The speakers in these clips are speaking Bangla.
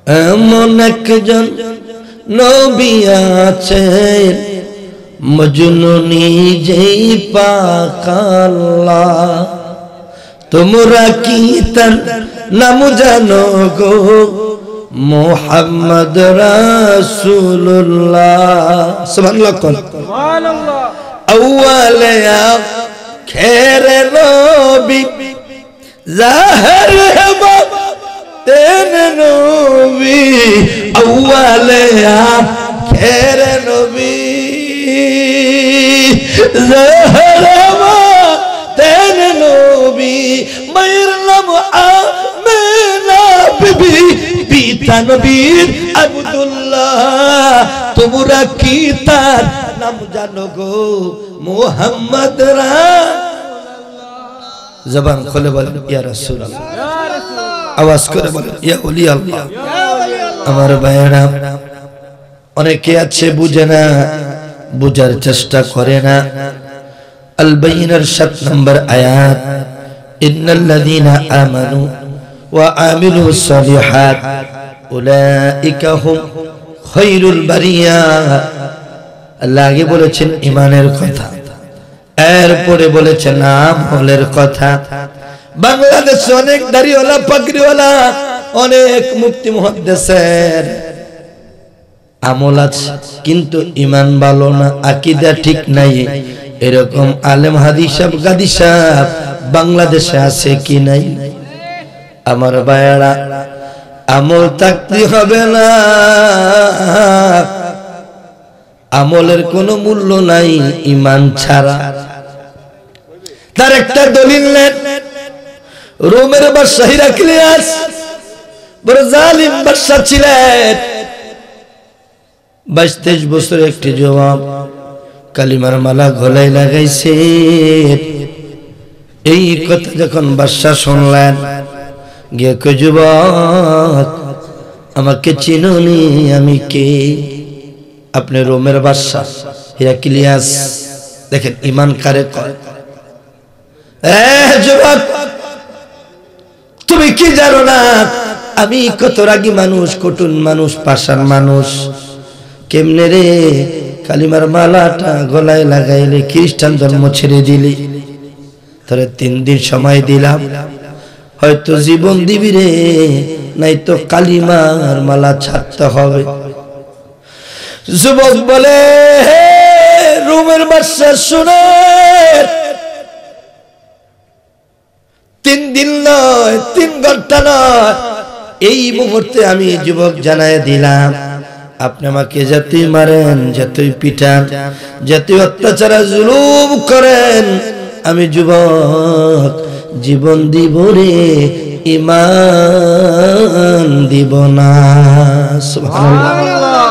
এমন একজন নবী আছেন মজনু নিজেই পাক আল্লাহ। তোমরা কি তার নাম জানো গো? মুহাম্মদ রাসূলুল্লাহ। সুবহানাল্লাহ। সুবহানাল্লাহ। আউয়ালে আখিরে নবী জাহির তেন নবী। আউয়ালে আখিরে নবী জাহির তেন নবী। মায়ের নাম আমেনা বিবি, পিতা নবীর আব্দুল্লাহ। তোমরা কি তার নাম জানো গো? মুহাম্মদ রাসূলুল্লাহ। জবান খুলে বলেন ইয়া রাসূলুল্লাহ। আওয়াজ করে বলেন ইয়া ওলি আল্লাহ। আমার ভাইরা অনেকে আছে বুঝে না, বুঝার চেষ্টা করে না। আল বাইনার 7 নম্বর আয়াত, ইন্নাল্লাযীনা আমানু ওয়া আমিলুস সালিহাত উলাইকা হুম খায়রুল বারিয়া। আল্লাহ আগে বলেছেন ঈমানের কথা, এরপরে বলেছেন আমলের কথা। বাংলাদেশে অনেক দাড়িওয়ালা পাগড়িওয়ালা, অনেক মুফতি মুহাদ্দিসের আমল আছে, কিন্তু ঈমান ভালো না, আকীদা ঠিক নাই। এরকম আলেম হাদিস সাহেব গাদি সাহেব বাংলাদেশে আছে কি নাই? আমার ভাইরা আমল থাকতে হবে না, আমলের কোনো মূল্য নাই ঈমান ছাড়া। তার একটা দলিল নেন, রোমের বাদশা হিরাক্লিয়াস বড় জালিম বাদশা ছিলেন। 22-23 বছর একটি জবাব কালিমার মালা গলায় লাগাইছে। এই কথা যখন বাদশা শুনলেন, গিয়ে কই যুবক আমাকে চিনোনি, আমি কে? আপনি রোমের বাদশা হিরাক্লিয়াস। দেখেন ঈমান কারে কয়। যুবক তুমি কি জানো না আমি কত রাগী মানুষ, কটুন মানুষ, পাষাণ মানুষ। কেমনে রে কালিমার মালাটা গলায় লাগাইলে খ্রিস্টান ধর্ম ছেড়ে দিলি? তোরে 3 দিন সময় দিলাম, হয়তো জীবন দিবি রে, নাই তো কালিমার মালা ছাড়তে হবে। যুবক বলে হে রোমের বাদশা শুনে, 3 দিন নয়, 3 ঘন্টা নয়, এই মুহূর্তে আমি যুবক জানায় দিলাম, আপনি আমাকে যতই মারেন, যতই পিটান, যতই অত্যাচার জুলুম করেন, আমি যুবক জীবন দিব রে, ঈমান দিব না। সুবহানাল্লাহ।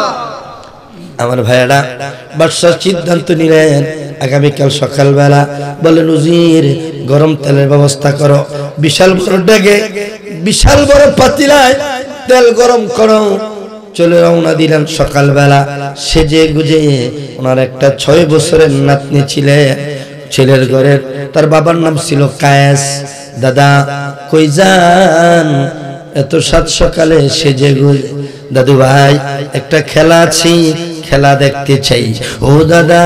আমার ভাইরা বাদশা সিদ্ধান্ত নিলেন, আগামীকাল সকালবেলা বলেন উজির গরম তেলের ব্যবস্থা করো, বিশাল বড় ডেগে বিশাল বড় পাতিলায় তেল গরম করো। চলে রওনা দিলেন সকালবেলা। সেজে গুজে ওনার একটা 6 বছরের নাতনি ছিলেন, ছেলের ঘরের, তার বাবার নাম ছিল কায়েস। দাদা কই যান এত সাত সকালে সেজে গুজে? দাদু ভাই একটা খেলা আছে, খেলা দেখতে চাই। ও দাদা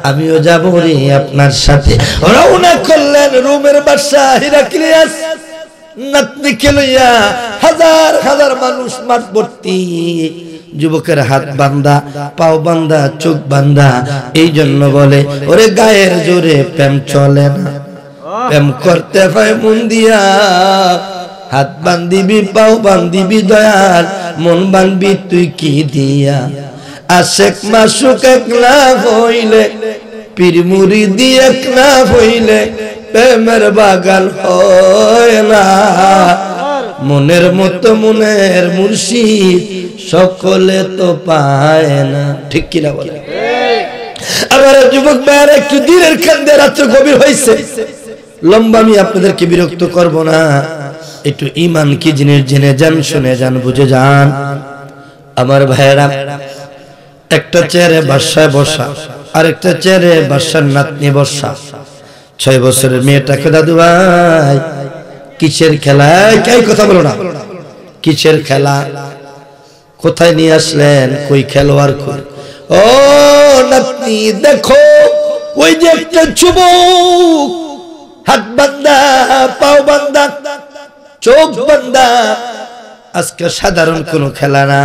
আমিও যাব রে আপনার সাথে। রওনা করলেন রোমের বাদশা হিরাক্লিয়াস নাতনিকে লইয়া। হাজার হাজার মানুষ মাঠ ভর্তি, যুবকের হাত বান্ধা, পাও বান্ধা, চোখ বান্ধা। এই জন্য বলে ওরে গায়ের জোরে প্রেম চলে না, প্রেম করতে হয় মন দিয়া। হাত বান্ধিবি, পাও বান্ধিবি দয়াল, মন বান্ধবি তুই কি দিয়া? আশেক মাসুক একলা হইলে, পীর মুরিদি একলা হইলে, প্রেমের বাগান হয় না। মনের মতো মনের মুর্শিদ সকলে তো পায় না। ঠিক কিনা বলে? আবার যুবক ভাইয়ের একটু দিনের কান্দে, রাত্র গভীর হয়েছে, লম্বা আমি আপনাদেরকে বিরক্ত করব না। একটু ঈমান কি জিনিস জেনে যান, শুনে যান, বুঝে যান। আমার ভাইয়েরা একটা চেয়ারে বাদশায় বসা, আরেকটা চেয়ারে বাদশার নাতনি বসা। 6 বছরের মেয়েটাকে দাদু ভাই কিসের খেলা? কে কথা বলো না, কিসের খেলা? কোথায় নিয়ে আসলেন? কই খেলোয়াড় কই? ও নাতনি দেখো, ওই যে একটা যুবক, হাত বান্দা, পাও বান্দা, চোখ বান্দা। আজকে সাধারণ কোনো খেলা না,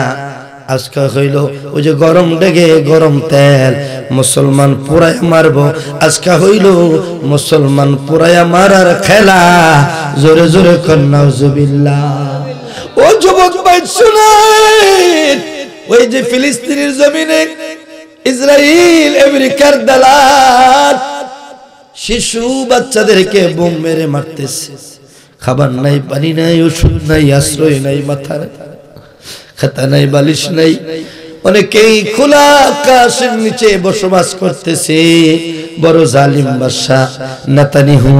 আজকে হইল ওই যে গরম ডেগে গরম তেল, মুসলমান পুরায় মারবো। আজকে হইল মুসলমান পুরায় মারার খেলা। জোরে জোরে কন্যা নাউজুবিল্লাহ। ও যুবক ভাই শুনেন, ওই যে ফিলিস্তিনের জমিনে ইসরায়েল আমেরিকার দালাল শিশু বাচ্চাদেরকে বোম মেরে মারতেছে। খাবার নাই, পানি নাই, ওষুধ নাই, আশ্রয় নাই, মাথার খাতা নাই, বালিশ নাই। অনেকেই খোলা আকাশের নিচে বসবাস করতেছে। বড় জালিম বাদশা নেতানিয়াহু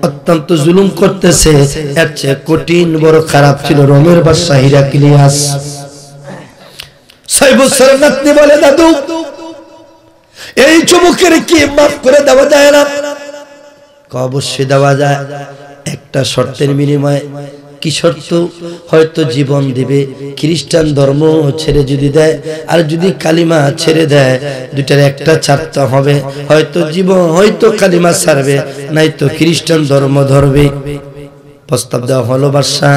অত্যন্ত জুলুম করতেছে। এর চেয়ে কঠিন বড় খারাপ ছিল রোমের বাদশা হিরাক্লিয়াস। 6 বছরের নাতনি বলে, দাদু এই যুবকের কি মাফ করে দেওয়া যায় না? অবশ্যই দেওয়া যায়, একটা শর্তের বিনিময়ে। কি শর্ত? হয়তো জীবন দিবে, খ্রিস্টান ধর্ম ছেড়ে যদি দেয়, আর যদি কালিমা ছেড়ে দেয়, দুটার একটা ছাড়তে হবে। হয়তো জীবন, হয়তো কালিমা ছাড়বে, নাই তো খ্রিস্টান ধর্ম ধরবে। প্রস্তাব দেওয়া হলো বাদশা।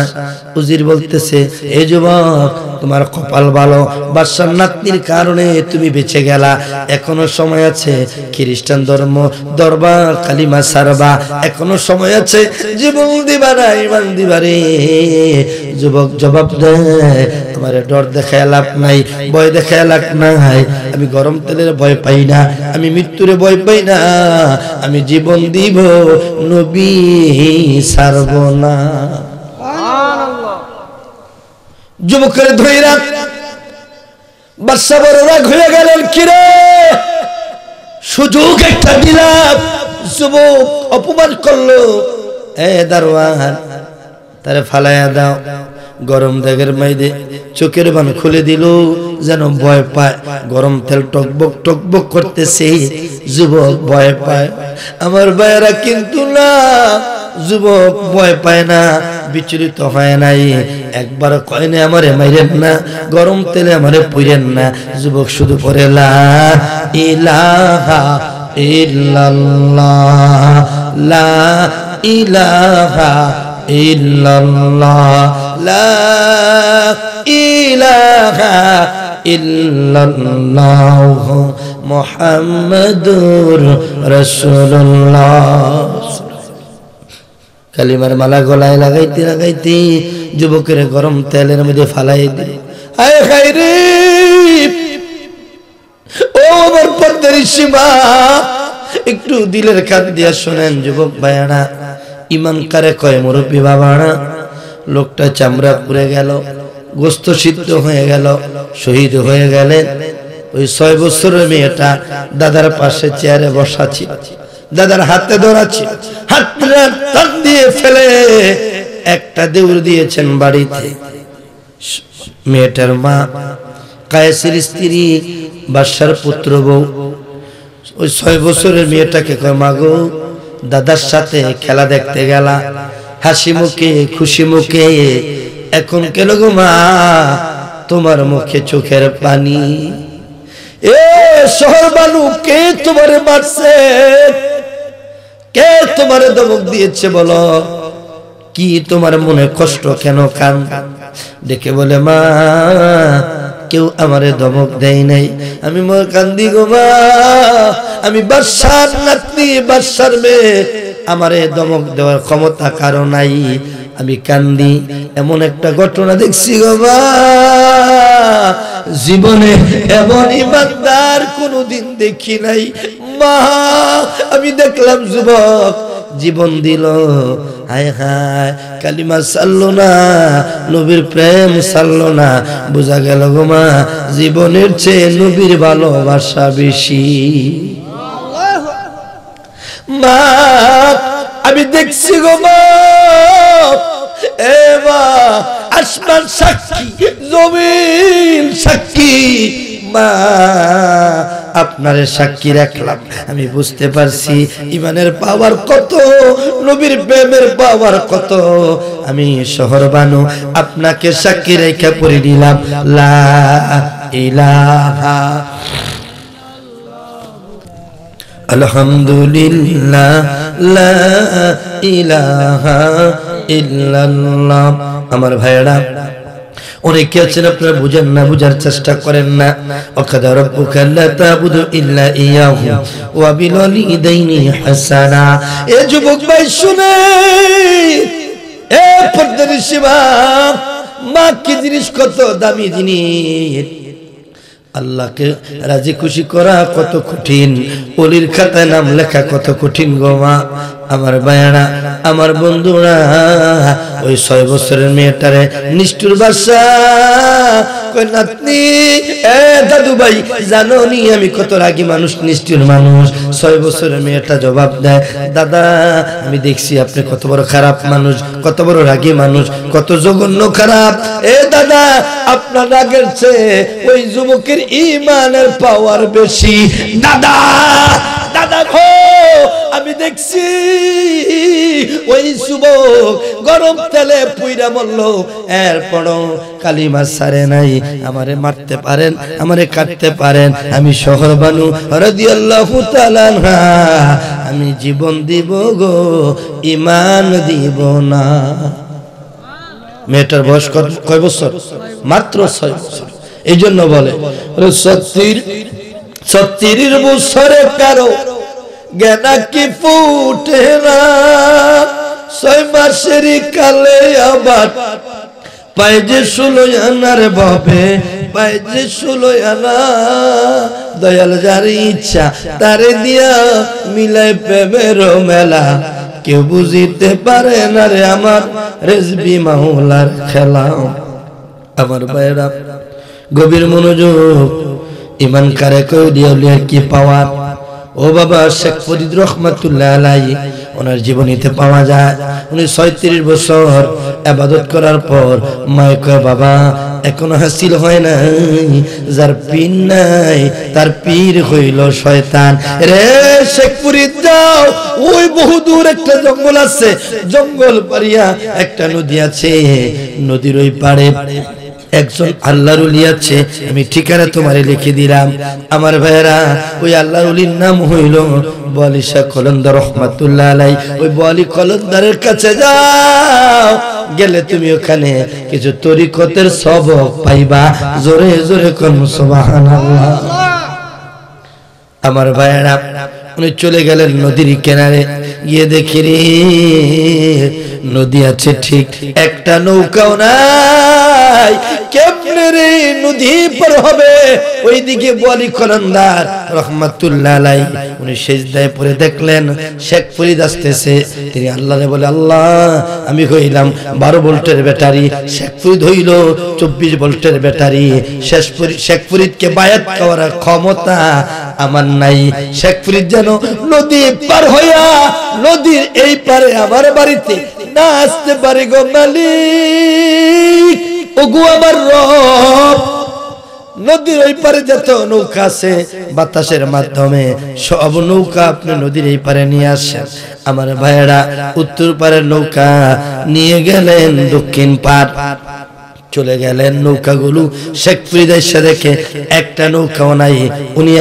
উজির বলতেছে, এই যুবক তোমার কপাল ভালো, বাদশার নাতনির কারণে তুমি বেঁচে গেলা। এখনো সময় আছে, খ্রিস্টান ধর্ম ধরবা, কালিমা ছাড়বা, এখনো সময় আছে। জীবন দিবা না, ইমান দিবা রে। যুবক জবাব দেয়, তোমার ডর দেখায় লাভ নাই, ভয় দেখায় লাভ নাই। আমি গরম তেলের ভয় পাই না, আমি মৃত্যুরে ভয় পাই না। আমি জীবন দিব, নবী ছাড়ব না। যুবকের ধৈরা বাদশা বড় রাগ হয়ে গেলেন। কিরে, সুযোগ একটা দিলাম, যুবক অপমান করলো। দারোয়ান তারে ফালাইয়া দাও। গরম দাগের মাইদে চোখের বান খুলে দিল, যেন ভয় পায়। গরম তেল টকবক টকবক করতেছে, যুবক ভয় পায়। আমার ভাইয়েরা কিন্তু না, যুবক ভয় পায় না, বিচলিত হয় নাই। একবার কয় না আমারে মাইরেন না, গরম তেলে আমারে পুইরেন না। যুবক শুধু পড়ে লা ইলাহা ইল্লাল্লাহ, লা ইলাহা ইল্লাল্লাহ, লা ইলাহা ইল্লাল্লাহ, মুহাম্মাদুর রাসূলুল্লাহ। কালিমার মালা গলায় লাগাইতে লাগাইতে যুবকের গরম তেলের মধ্যে ফালাই দিল। হায় হায় রে, ও আমার পর্দার সীমা, একটু দিলের কান দিয়া শোনেন যুবক ভাইয়ারা। ইমান কারে কয় মুরব্বী বাবারা। লোকটা চামড়া পুড়ে গেল, গোস্ত সিদ্ধ হয়ে গেল, শহীদ হয়ে গেলেন। ওই 6 বছরের মেয়েটা দাদার পাশে চেয়ারে বসা ছিল, দাদার হাতে ধরাছি, হাত টান দিয়ে ফেলে একটা দেউড় দিয়েছেন বাড়িতে। মেয়েটার মা কায়েসের স্ত্রী, বাদশার পুত্র বউ। ওই 6 বছরের মেয়েটাকে কয়, মাগো দাদার সাথে খেলা দেখতে গেলা, হাসি মুখে খুশি মুখে, এখন কেন গো মা তোমার মুখে চোখের পানি? এ শহর বানু, কে তোমারে মারছে? কে তোমারে ধমক দিয়েছে বলো? কি তোমার মনে কষ্ট, কেন কান? ডেকে বলে, মা কেউ আমারে ধমক দেয় নাই, আমি মোর কান্দি গো মা, আমি বাদশার নাতনি, বাদশার মেয়ে, আমারে ধমক দেওয়ার ক্ষমতা কারো নাই, আমি কান্দি। এমন একটা ঘটনা দেখছি গো মা, জীবনে এমন ইমানদার কোনদিন দেখি নাই মা। আমি দেখলাম যুবক জীবন দিল, হায় হায় কালিমা ছাড়লো না, নবীর প্রেম ছাড়লো না। বোঝা গেল গো মা, জীবনের চেয়ে নবীর ভালোবাসা বেশি। মা আমি দেখছি গো মা, এ মা আসমান সাক্ষী, জমিন সাক্ষী, মা আপনারে সাক্ষী রাখলাম, আমি বুঝতে পারছি ইমানের পাওয়ার কত, নবীর প্রেমের পাওয়ার কত। আমি শহর বানু আপনাকে সাক্ষী রেখে পড়ে দিলাম লা ইলাহা আলহামদুলিল্লাহ লা ইলাহা ইল্লাল্লাহ। আমার ভাইরা অনেকে আছেন আপনারা বুঝেন না, বুঝার চেষ্টা করেন না। ওয়াকাদা রাব্বুকা আল্লা তা'বুদু ইল্লা ইয়াহু ওয়া বিল ওয়ালিদাইনি হাসানা। এ যুবক ভাই শুনে, এ পর্দার সীমা, মা কি জিনিস, কত দামি জিনিস। আল্লাহকে রাজি খুশি করা কত কঠিন, ওলির খাতায় নাম লেখা কত কঠিন গো মা। আমার ভাইয়েরা, আমার বন্ধুরা, ওই 6 বছরের মেয়েটারে নিষ্ঠুর বাসা কই নাতনি, এ দাদু ভাই জানো নি আমি কত রাগী মানুষ, নিষ্ঠুর মানুষ। 6 বছরের মেয়েটা জবাব দেয়, দাদা আমি দেখছি আপনি কত বড় খারাপ মানুষ, কত বড় রাগী মানুষ, কত জঘন্য খারাপ। এ দাদা আপনার রাগের চেয়ে ওই যুবকের ঈমানের পাওয়ার বেশি। দাদা দাদা গো, আমি দেখছি ওই যুবক গরম তেলে পুইরা মরল, এরপরও কালিমা ছাড়ে নাই। আমারে মারতে পারেন, আমারে কাটতে পারেন, আমি শহর বানু রাদিয়াল্লাহু তাআলা আনহা আমি জীবন দিব গো, ঈমান দিব না। মেয়েটার বয়স কয় বছর? মাত্র 6 বছর। এই জন্য বলে 36 বছরে কারো জ্ঞানা কি ফুটে না, 6 মাসের কালে আবার পাই যে 16 আনার ভাবে, পাই যে 16 আনা। দয়াল যার ইচ্ছা তারে দিয়া মিলাই প্রেমের মেলা, কেউ বুঝিতে পারে না রে আমার রেজবি মাওলার খেলা। আমার ভাইরা গভীর মনোযোগ, ইমান কারে কই দিয়ালিয়া কি পাওয়ার। ও বাবা শেখ ফরিদ রহমাতুল্লাহ আলাইহি ওনার জীবনীতে পাওয়া যায়, উনি 36 বছর ইবাদত করার পর মায়ে কয়, বাবা এখনো হাসিল হয় নাই, যার পীর নাই তার পীর হইল শয়তান। রে শেখ ফরিদ যাও, ওই বহু দূর একটা জঙ্গল আছে, জঙ্গল পারিয়া একটা নদী আছে, নদীর ওই পাড়ে একজন আল্লাহর ওলি আছে, আমি ঠিকানা তোমারে লিখে দিলাম। আমার ভাইরা ওই আল্লাহর ওলির নাম হইল বলি শাহ কলন্দর রহমাতুল্লাহ আলাইহি। ওই বলি কলন্দরের কাছে যাও, গেলে তুমি ওখানে কিছু তরিকতের সবক পাইবা। জোরে জোরে কোন সুবহানাল্লাহ। আমার ভাইরা উনি চলে গেলেন নদীর কিনারে, গিয়ে দেখি রে নদী আছে ঠিক, একটা নৌকাও নাই। কেমনে রে নদী পার হবে? ওইদিকে বলি কলন্দার রহমাতুল্লাহ আলাইহি উনি সিজদায় পড়ে দেখলেন শেখ ফরিদ আসতেছে। তিনি আল্লাহরে বলে, আল্লাহ আমি হইলাম 12 ভোল্টের ব্যাটারি, শেখ ফরিদ হইল 24 ভোল্টের ব্যাটারি। শেখ ফরিদকে বায়াত করার ক্ষমতা আমার নাই। শেখ ফরিদ যেন নদী পার হইয়া নদীর এই পারে আমার বাড়িতে না আসতে পারে গো মালিক, ওগো আমার রব। নদীর ওই পারে যত নৌকা আছে বাতাসের মাধ্যমে সব নৌকা আপনি নদীর এই পারে নিয়ে আসেন। আমার ভাইয়েরা উত্তর পারের নৌকা নিয়ে গেলেন দক্ষিণ পার, চলে গেলেন। নৌকাগুলো শেখ ফরিদ এসে দেখে একটা নৌকাও নাই। উনি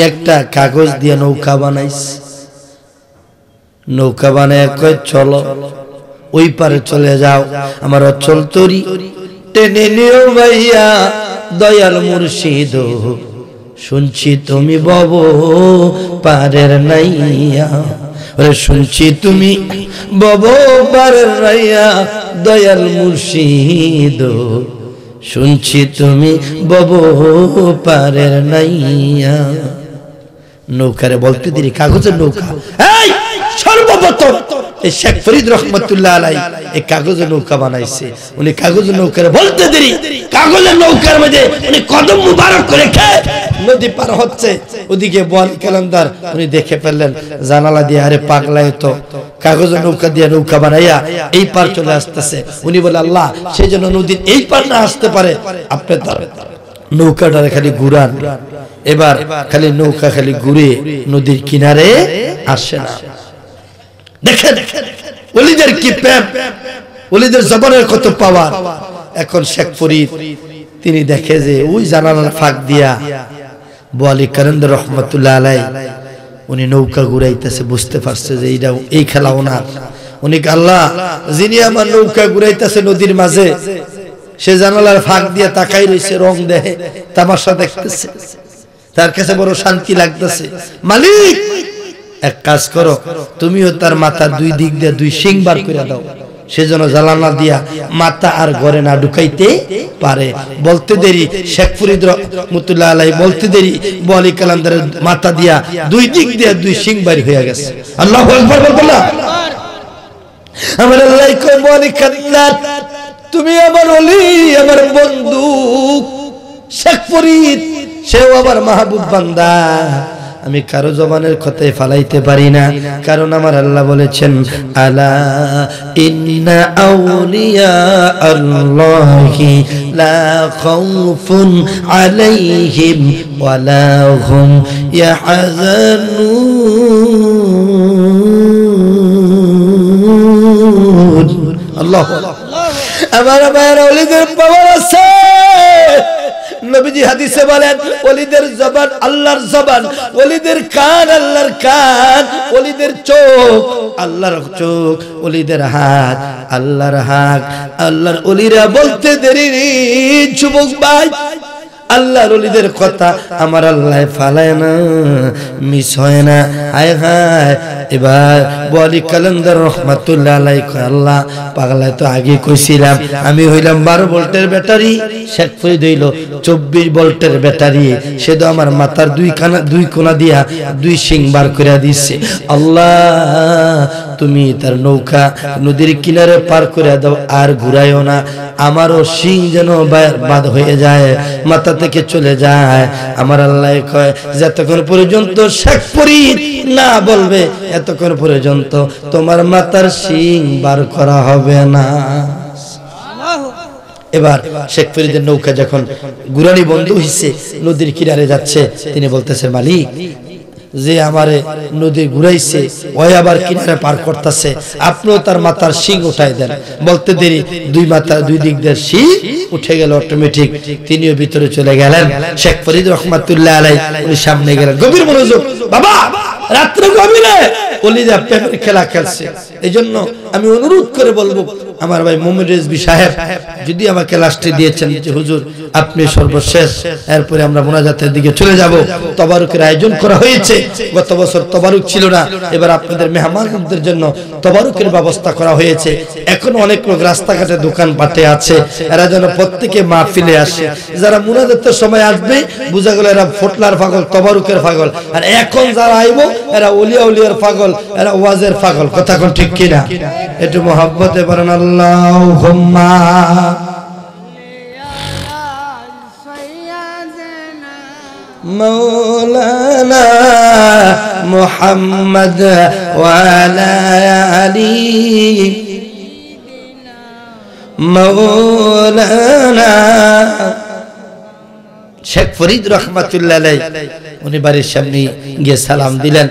একটা কাগজ দিয়ে নৌকা বানাইছে। নৌকা বানায় কয় চলো ওই পারে চলে যাও, আমার অচল তরি টেনে নিও ভাইয়া দয়াল মুর্শিদ, শুনছি তুমি বব পারের নাইয়া। শুনছি তুমি বব পারের নাইয়া দয়াল মুর্শিদ, শুনছি তুমি বব পারের নাইয়া। নৌকারে বলতে দিলি কাগজের নৌকা। এই সর্বপ্রথম এই শেখ ফরিদ রহমাতুল্লাহ আলাইহি এই কাগজের নৌকা বানাইছে। উনি কাগজের নৌকারে বলতে দিলি কাগজের নৌকার মধ্যে উনি কদম মুবারক করে খেয়ে নদী পার হচ্ছে। ওদিকে বলি কালান্দার উনি দেখে ফেললেন জানালা দিয়ে, আরে পাগলায় তো কাগজের নৌকা দিয়ে নৌকা বানাইয়া এই পার চলে আসতেছে। উনি বলে, আল্লাহ সেই জন্য নদীর এই পার না আসতে পারে, আপনি নৌকাটা খালি ঘুরান, এবার খালি নৌকা খালি ঘুরে নদীর কিনারে আসে না। দেখেন ওলিদের কি প্রেম, ওলিদের জবানের কত পাওয়ার। এখন শেখ ফরিদ তিনি দেখে যে ওই জানালার ফাঁক দিয়া বোয়ালি কারেন্দ্র রহমতুল্লাহ আলাই উনি নৌকা ঘুরাইতেছে, বুঝতে পারছে যে এইটা এই খেলা ওনার। উনি আল্লাহ যিনি আমার নৌকা ঘুরাইতেছে নদীর মাঝে, সে জানালার ফাঁক দিয়ে তাকাই রয়েছে, রং দেখে, তামাশা দেখতেছে, তার কাছে বড় শান্তি লাগতেছে। মালিক এক কাজ করো, তুমিও তার মাথার দুই দিক দিয়ে দুই শিং বার করে দাও, সেজন্য জানালা দিয়া মাথা আর ঘরে না ঢুকাইতে পারে। বলতে দেরি শেখ ফরিদ রহমতুল্লাহ আলাইহি বলতে দেরি বোয়ালি কালান্দারের মাথা দিয়া দুই দিক দিয়ে দুই শিং বার হয়ে গেছে। আল্লাহু আকবার বলবেন না? আমার আল্লাহ কয় বোয়ালি কালান্দার তুমি আমার ওলি, আমার বন্ধু শেখ ফরিদ, সেও আমার মাহবুব বান্দা। আমি কারো জবানের কথাই ফালাইতে পারি না, কারণ আমার আল্লাহ বলেছেন আলা ইন্না আউলিয়া আল্লাহি লা খাউফুন আলাইহিম ওয়ালা হুম ইয়াহজানুন। আল্লাহু আমার ওলিদের পাওয়ার আছে। নবীজি হাদিসে বলেন ওলিদের জবান আল্লাহর জবান, ওলিদের কান আল্লাহর কান, ওলিদের চোখ আল্লাহর চোখ, ওলিদের হাত আল্লাহর হাত। আল্লাহর ওলিরা বলতে দেরি যুবক ভাই, আল্লাহর ওলিদের কথা আমার আল্লাহ ফালায় না, মিস হয় না। হায় হায় এবার বোয়ালি কালান্দার রহমাতুল্লাহ আলাইহি কয় আল্লাহ পাগলায় তো আগে কইছিলাম, আমি হইলাম 12 ভোল্টের ব্যাটারি, শেখ ফরিদ হইল 24 ভোল্টের ব্যাটারি, সে তো আমার মাথার দুই কোনা দিয়া দুই শিং বার করে দিচ্ছে। আল্লাহ তুমি তার নৌকা নদীর কিনারে পার করে দাও, আর ঘুরাইও না, আমারও শিং যেন বাদ হয়ে যায়, মাথা থেকে চলে যায়। আমার আল্লাহ কয় যতক্ষণ পর্যন্ত শেখ ফরিদ না বলবে এতক্ষণ পর্যন্ত তোমার মাথার শিং বার করা হবে না। এবার শেখ ফরিদের নৌকা যখন গুরানি বন্ধ হইছে, নদীর কিনারে যাচ্ছে, তিনি বলতেছে মালিক যে আমারে নদী ঘুরাইছে ওই আবার কিনারে পার করতেছে, আপনিও তার মাথার শিং উঠাই দেন। বলতে দেরি দুই মাথা দুই দিক দিয়ে শিং উঠে গেল অটোমেটিক, তিনিও ভিতরে চলে গেলেন। শেখ ফরিদ রহমাতুল্লাহ আলাইহি উনি সামনে গেলেন, গভীর মনোযোগ। বাবা রাত্রে গভীরে ওলিদা প্রেমের খেলা খেলছে, এই জন্য আমি অনুরোধ করে বলবো আমার ভাই মুমিন রেজভী সাহেব যদি আমাকে লাস্টে দিয়েছেন যে হুজুর আপনি সর্বশেষ, এরপরে আমরা মোনাজাতের দিকে চলে যাব। তবারুকের আয়োজন করা হয়েছে, গত বছর তবারুক ছিল না, এবার আপনাদের মেহমানদের জন্য তবারুকের ব্যবস্থা করা হয়েছে। এখন অনেক লোক রাস্তাঘাটে দোকান পাটে আছে, এরা যেন প্রত্যেকে মাহফিলে আসে। যারা মোনাজাতের সময় আসবে বুঝা গেল এরা ফটলার পাগল, তবারুকের পাগল, আর এখন যারা আইব এরা ওলিয়া উলিয়ার পাগল, এরা ওয়াজের পাগল। কথা কোন ঠিক কিনা? একটু মহব্বতে বলেন আল্লাহুম্মা মৌলানা মুহাম্মদ ওয়া আলা আলি মৌলানা। শেখ ফরিদ রহমাতুল্লাহ আলাইহি উনি বাড়ির সামনে গিয়ে সালাম দিলেন।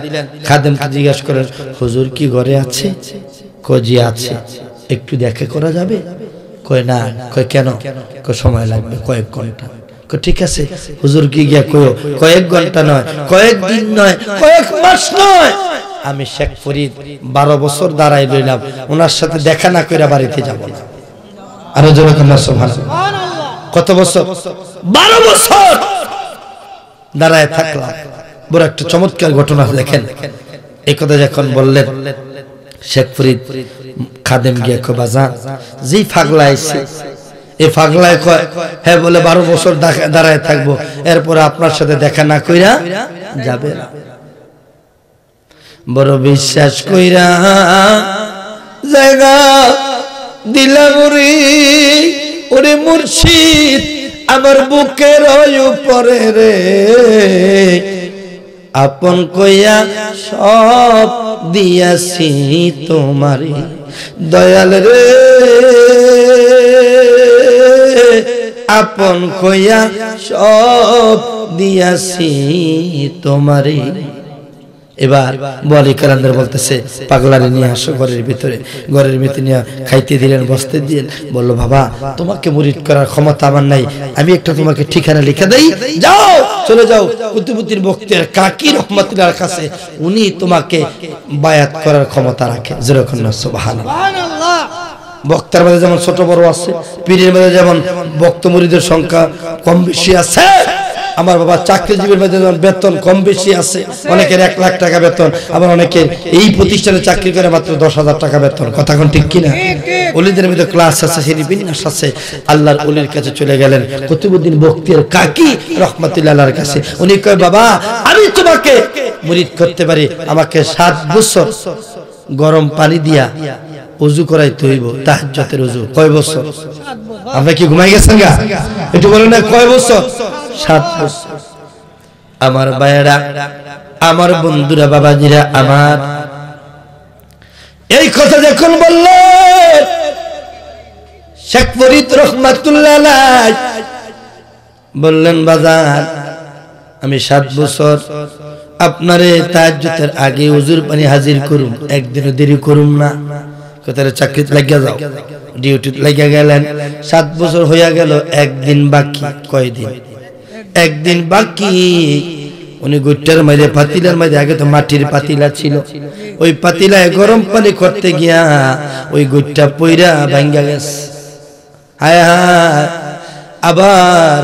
খাদেমকে জিজ্ঞেস করেন হুজুর কি ঘরে আছে? কয় জি আছে, একটু দেখা করা যাবে? কয় না। কয় কেন? কয় সময় লাগবে কয়েক ঘন্টা। কয় ঠিক আছে হুজুর কি গিয়া কয়ো, কয়েক ঘন্টা নয়, কয়েক দিন নয়, কয়েক মাস নয়, আমি শেখ ফরিদ 12 বছর দাঁড়াই রইলাম, ওনার সাথে দেখা না কইরা বাড়িতে যাব না। আরো জোরে কন্যা সুবহানাল্লাহ। কত বছর? 12 বছর দাঁড়ায় থাকলাম। বড় একটা চমৎকার ঘটনা দেখেন। এই কথা যখন বললেন শেখ ফরিদ খাদেম গিয়ে কয় বাজান যেই পাগলা আইছে এই পাগলায় কয় হ্যাঁ বলে 12 বছর দাঁড়ায় থাকবো, এরপরে আপনার সাথে দেখা না কইরা যাবে না। বড় বিশ্বাস কইরা জায়গা দিলাম রে ওরে মুর্শিদ আমার বুকের উপরে রে, আপন কইয়া সব দিয়াছি তোমারে দয়াল রে, আপন কইয়া সব দিয়াছি তোমারে। এবার বলি কালান্দার বলতেছে পাগলারে নিয়ে আসো ঘরের ভিতরে নিয়ে খাইতে দিলেন, বসতে দিলেন। বললো বাবা তোমাকে মুরিদ করার ক্ষমতা আমার নাই, আমি একটা তোমাকে ঠিকানা লিখে দেই, যাও চলে যাও কুতুবুদ্দিন বখতিয়ার কাকি রহমাতুল্লাহর কাছে, উনি তোমাকে বায়াত করার ক্ষমতা রাখে। যেরকম না সুবহানাল্লাহ। বক্তার মধ্যে যেমন ছোট বড় আছে, পীরের মধ্যে যেমন বক্ত মুরিদের সংখ্যা কম বেশি আছে, আমার বাবা চাকরিজীবীর মধ্যে যেমন বেতন কম বেশি আছে, অনেকের 1 লাখ টাকা বেতন, আবার অনেকের এই প্রতিষ্ঠানে চাকরি করে মাত্র 10,000 টাকা বেতন। কথা কোন ঠিক কিনা? ওলিদের মধ্যে ক্লাস আছে, শ্রেণী বিন্যাস আছে। আল্লাহর ওলির কাছে চলে গেলেন কুতুবুদ্দিন বখতিয়ার কাকি রহমাতুল্লাহর কাছে। উনি কয় বাবা আমি তোমাকে মুরিদ করতে পারি, আমাকে 7 বছর গরম পানি দিয়া ওযু করাইতে হইব, তাহাজ্জুদের ওযু। কয় বছর? আপনি কি ঘুমাই গেছেন গা? একটু বলেন না কয় বছর? 7 বছর। আমার ভাইয়েরা, আমার বন্ধুরা, বাবাজিরা আমার, এই কথা যখন বললেন শেখ ফরিদ রহমাতুল্লাহ আলাইহি বললেন বাজার আমি 7 বছর আপনারে তাহাজ্জুদের আগে ওযুর পানি হাজির করুম, একদিনও দেরি করুম না। কোথায় চাকরিতে লাগিয়া যাও, ডিউটিতে লাগিয়া গেলেন। 7 বছর হইয়া গেল, একদিন বাকি। কয়দিন? একদিন বাকি। উনি গুট্টার মাঝে পাতিলার মাঝে, আগে তো মাটির পাতিলা ছিল, ওই পাতিলায় গরম পানি করতে গিয়া ওই গুট্টা পইরা ভাঙ্গা গেছে। হায় হায়, আবার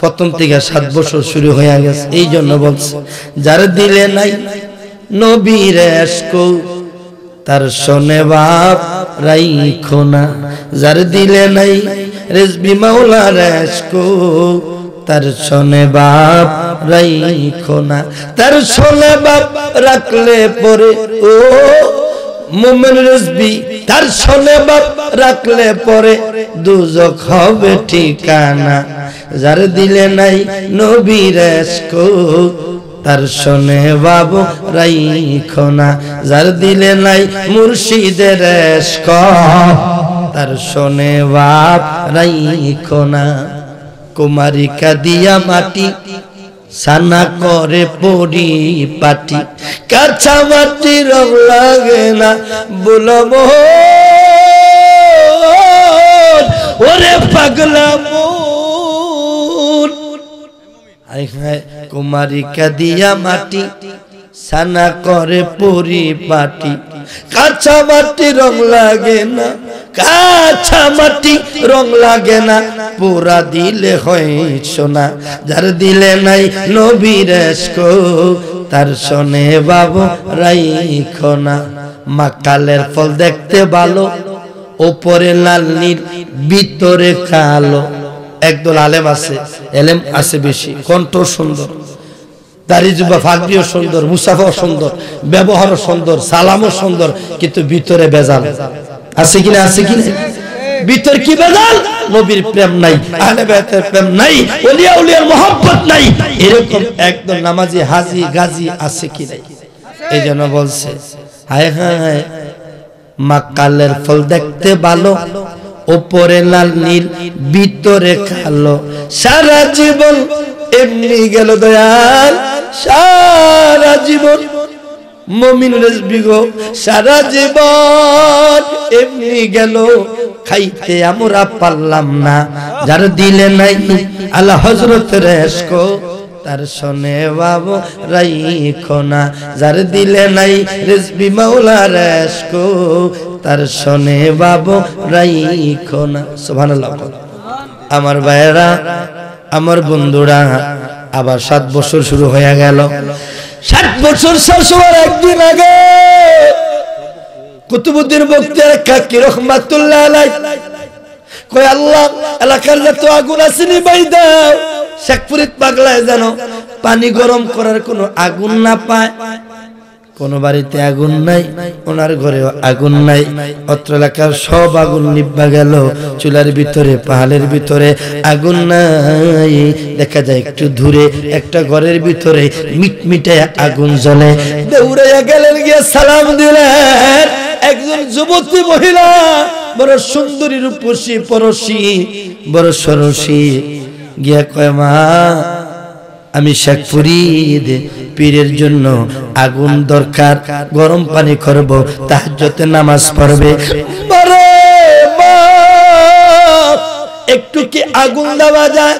প্রথম থেকে 7 বছর শুরু হয়ে গেছে। এই জন্য বলছে যার দিলে নাই নবীর ইশক তার শোনে বাপ রাইখো না, যার দিলে নাই রেজবি মাওলার ইশক তার শোনে বাপ রাইখো না। তার শোনে বাপ রাখলে পরে ও মুমিন রেজবি, তার শোনে বাপ রাখলে পরে দুজক হবে ঠিকানা। যার দিলে নাই নবীর ইশক তার শোনে বাবু রাইখো না, যার দিলে নাই মুর্শিদের ইশক তার শোনে বাপ রাইখো না। কুমারিকা দিয়া মাটি সানা করে পড়ি পাটি, কাঁচা মাটি রং লাগে না বলবো ওরে পাগলা মন। কুমারিকা দিয়া মাটি সানা করে পড়ি পাটি, কাঁচা মাটি রং লাগে না, কাঁচা মাটি রং লাগে না, পুরা দিলে হয় সোনা। যার দিলে নাই নবীর ইশক তার শোনে বাবু রাইখো না। মাকালের ফল দেখতে ভালো, উপরে লাল নীল ভিতরে কালো। একদল আলেম আছে, এলেম আছে বেশি, কণ্ঠ সুন্দর, দাড়ি জুবা ফাগড়িও সুন্দর, মুসাফাও সুন্দর, ব্যবহারও সুন্দর, সালামও সুন্দর, কিন্তু ভিতরে বেজাল। আছে কিনা? আছে কিনা? ভিতর কি বেজাল? নবীর প্রেম নাই, আহলে বাইতের প্রেম নাই, ওলিয়া উলিয়ার মোহাব্বত নাই। এরকম একদম নামাজি হাজি গাজী আছে কি নাই? এই জন্য বলছে হায় হায়, মাকালের ফল দেখতে ভালো, উপরে লাল নীল ভিতরে কালো। সারা জীবন এমনি গেল দয়াল, সারা জীবন মুমিন রেজবি গো, সারা জীবন এমনি গেল, খাইতে আমরা পারলাম না। যার দিলে নাই আলা হযরতের ইশক তার শোনে বাবু রাইখো না। যার দিলে নাই রেজবি মাওলার ইশক তার শোনে বাবু রাইখো না। সুবহানাল্লাহ। আমার ভাইয়েরা, আমার বন্ধুরা, আবার 7 বছর শুরু হয়ে গেল। 7 বছর শেষ হওয়ার একদিন আগে কুতুবুদ্দিন বখতিয়ার কাকি রহমাতুল্লাহ আলাইহি কয় আল্লাহ, এলাকার যত আগুন আছে নিভাই দাও। শেখ ফরিদ পাগলায় যেন পানি গরম করার কোনো আগুন না পায়। কোন বাড়িতে আগুন নাই, ওনার ঘরেও আগুন নাই। অত্র এলাকার সব আগুন নিভা গেল, চুলার ভিতরে পাহাড়ের ভিতরে আগুন নাই। দেখা যায় একটু দূরে একটা ঘরের ভিতরে মিটমিটায় আগুন জ্বলে। দৌড়াইয়া গেলেন, গিয়ে সালাম দিলেন। একজন যুবতী মহিলা বড় সুন্দরী রূপসী পরশী বড় সরসী গিয়া কয় মা আমি শেখ ফরিদ পীরের জন্য আগুন দরকার গরম পানি করব তাহাজ্জুদে নামাজ পড়বে বড় মা একটু কি আগুন দেওয়া যায়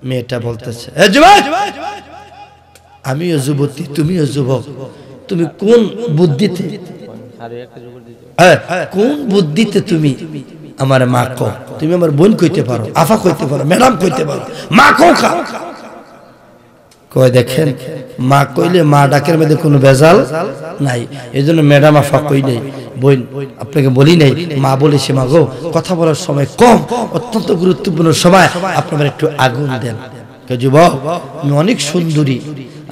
মেয়েটা বলতেছে এ যুবক আমিও যুবতী তুমিও যুবক তুমি কোন বুদ্ধিতে কোন বুদ্ধিতে তুমি আমার মা কো তুমি আমার বোন কইতে পারো আফা কইতে পারো ম্যাডাম কইতে পারো মা কো কয় দেখেন মা কইলে মা ডাকের মধ্যে কোনো ভেজাল নাই এজন্য ম্যাডাম আফা কই নাই বোন আপনাকে বলি নাই মা বলেছে মা গো কথা বলার সময় কম অত্যন্ত গুরুত্বপূর্ণ সময় আপনারা একটু আগুন দেন যুবক তুমি অনেক সুন্দরী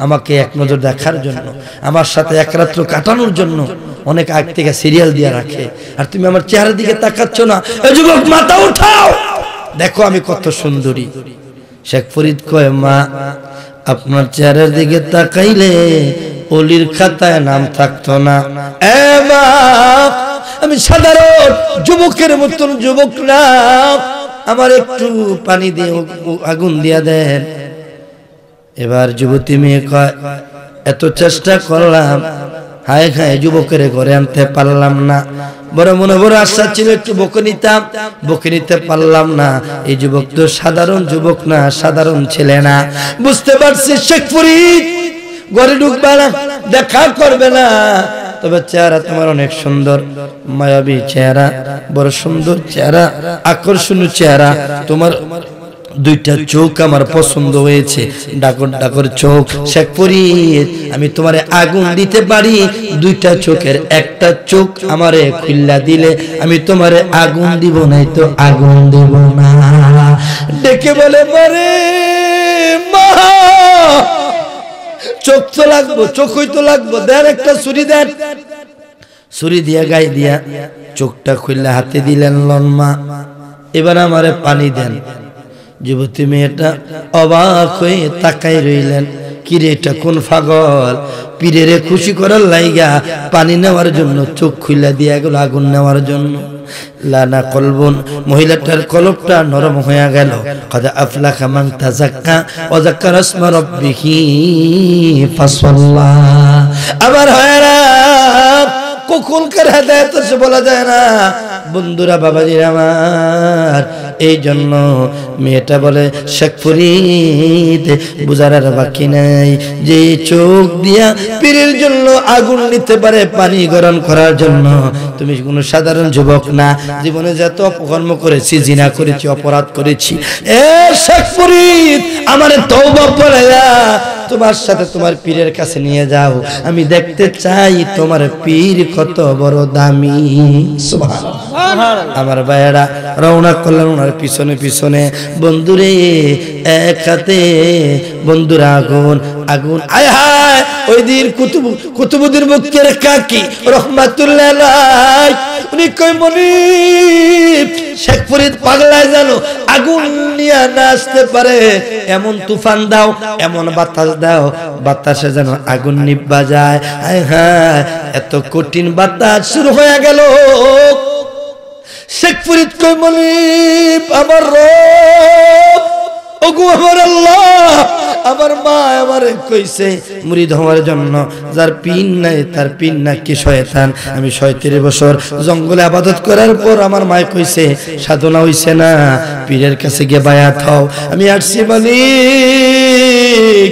আমাকে এক নজর দেখার জন্য আমার সাথে এক রাত্র কাটানোর জন্য অনেক আগ থেকে সিরিয়াল দিয়ে রাখে আর তুমি আমার চেহারার দিকে তাকাচ্ছ না এ যুবক মাথা উঠাও দেখো আমি কত সুন্দরী শেখ ফরিদ কয় মা আপনার চেহারার দিকে তাকাইলে ওলির খাতায় নাম থাকতো না এ মা আমি সাধারণ যুবকের মতন যুবক না আমার একটু পানি দিয়ে আগুন দিয়া দেন এবার যুবতী মেয়ে কয় এত চেষ্টা করলাম হায় হায় যুবকের ঘরে আনতে পারলাম না বড় মনে বড় আশা ছিল একটু বকে নিতে পারলাম না এই যুবক তো সাধারণ যুবক না সাধারণ ছেলে না বুঝতে পারছি শেখ ফরিদ ঘরে ঢুকবে না দেখা করবে না তবে চেহারা তোমার অনেক সুন্দর মায়াবী চেহারা বড় সুন্দর চেহারা আকর্ষণীয় চেহারা তোমার দুইটা চোখ আমার পছন্দ হয়েছে ডাকর ডাকর চোখ শেখ ফরিদ আমি তোমারে আগুন দিতে পারি দুইটা চোখের একটা চোখ আমারে খুললা দিলে আমি তোমারে আগুন দিব নাই তো আগুন দেব না ডেকে বলে মারে মা চোখ তো লাগবো চোখই তো লাগবো দেন একটা ছুরি দেন ছুরি দিয়া গায়ে দিয়া চোখটা খুললা হাতে দিলেন লনমা এবার আমারে পানি দেন যুবতী মেয়েটা অবাক হয়ে তাকাই রইলেন কিরে এটা কোন পাগল পীরেরে খুশি করার লাইগা পানি নেওয়ার জন্য চোখ খুইলা দিয়া গেল আগুন নেওয়ার জন্য লানা কলবন মহিলাটার কলবটা নরম হয়ে গেল কদ আফলাহা মান তাযাক্কা ওয়া যাক্কারা ইসমা রাব্বিহি ফাসাল্লা আবার হয়রা কখনকার হেদায়েত সে বলা যায় না বন্ধুরা বাবাজিরা আমার এই জন্য মেয়েটা বলে শেখ ফরিদ বুঝার আর বাকি নাই যে চোখ দিয়া পীরের জন্য আগুন নিতে পারে পানি গরম করার জন্য তুমি কোনো সাধারণ যুবক না জীবনে যত অপকর্ম করেছি জিনা করেছি অপরাধ করেছি এ শেখ ফরিদ আমারে তওবা পড়ায়া তোমার সাথে তোমার পীরের কাছে নিয়ে যাও আমি দেখতে চাই তোমার পীর কত বড় দামি সুবহানাল্লাহ আমার ভাইয়েরা রওনা করলেন ওনার পিছনে পিছনে বন্ধুরে এক হাতে বন্ধুরা আগুন আগুন আয় হায় ওই দিন কুতুবুদ্দিন মুক্তের কাকি রহমাতুল্লাহ আলাইহি উনি কই মনিব শেখ ফরিদ পাগলায় জানো আগুন নিয়ে না আসতে পারে এমন তুফান দাও এমন বাতাস দাও বাতাসে যেন আগুন নিভা যায় হায় হায় এত কঠিন বাতাস শুরু হয়ে গেল শেখ ফরিদ কই মনিব আমার রব ওগো আমার আল্লাহ আমার মা আমারে কইছে মুরিদ হওয়ার জন্য যার পিন নাই তার পিন নাকি শয়তান আমি 37 বছর জঙ্গলে ইবাদত করার পর আমার মা কইছে সাধনা হইছে না পীরের কাছে গিয়ে বায়াত হও আমি আসছি মালিক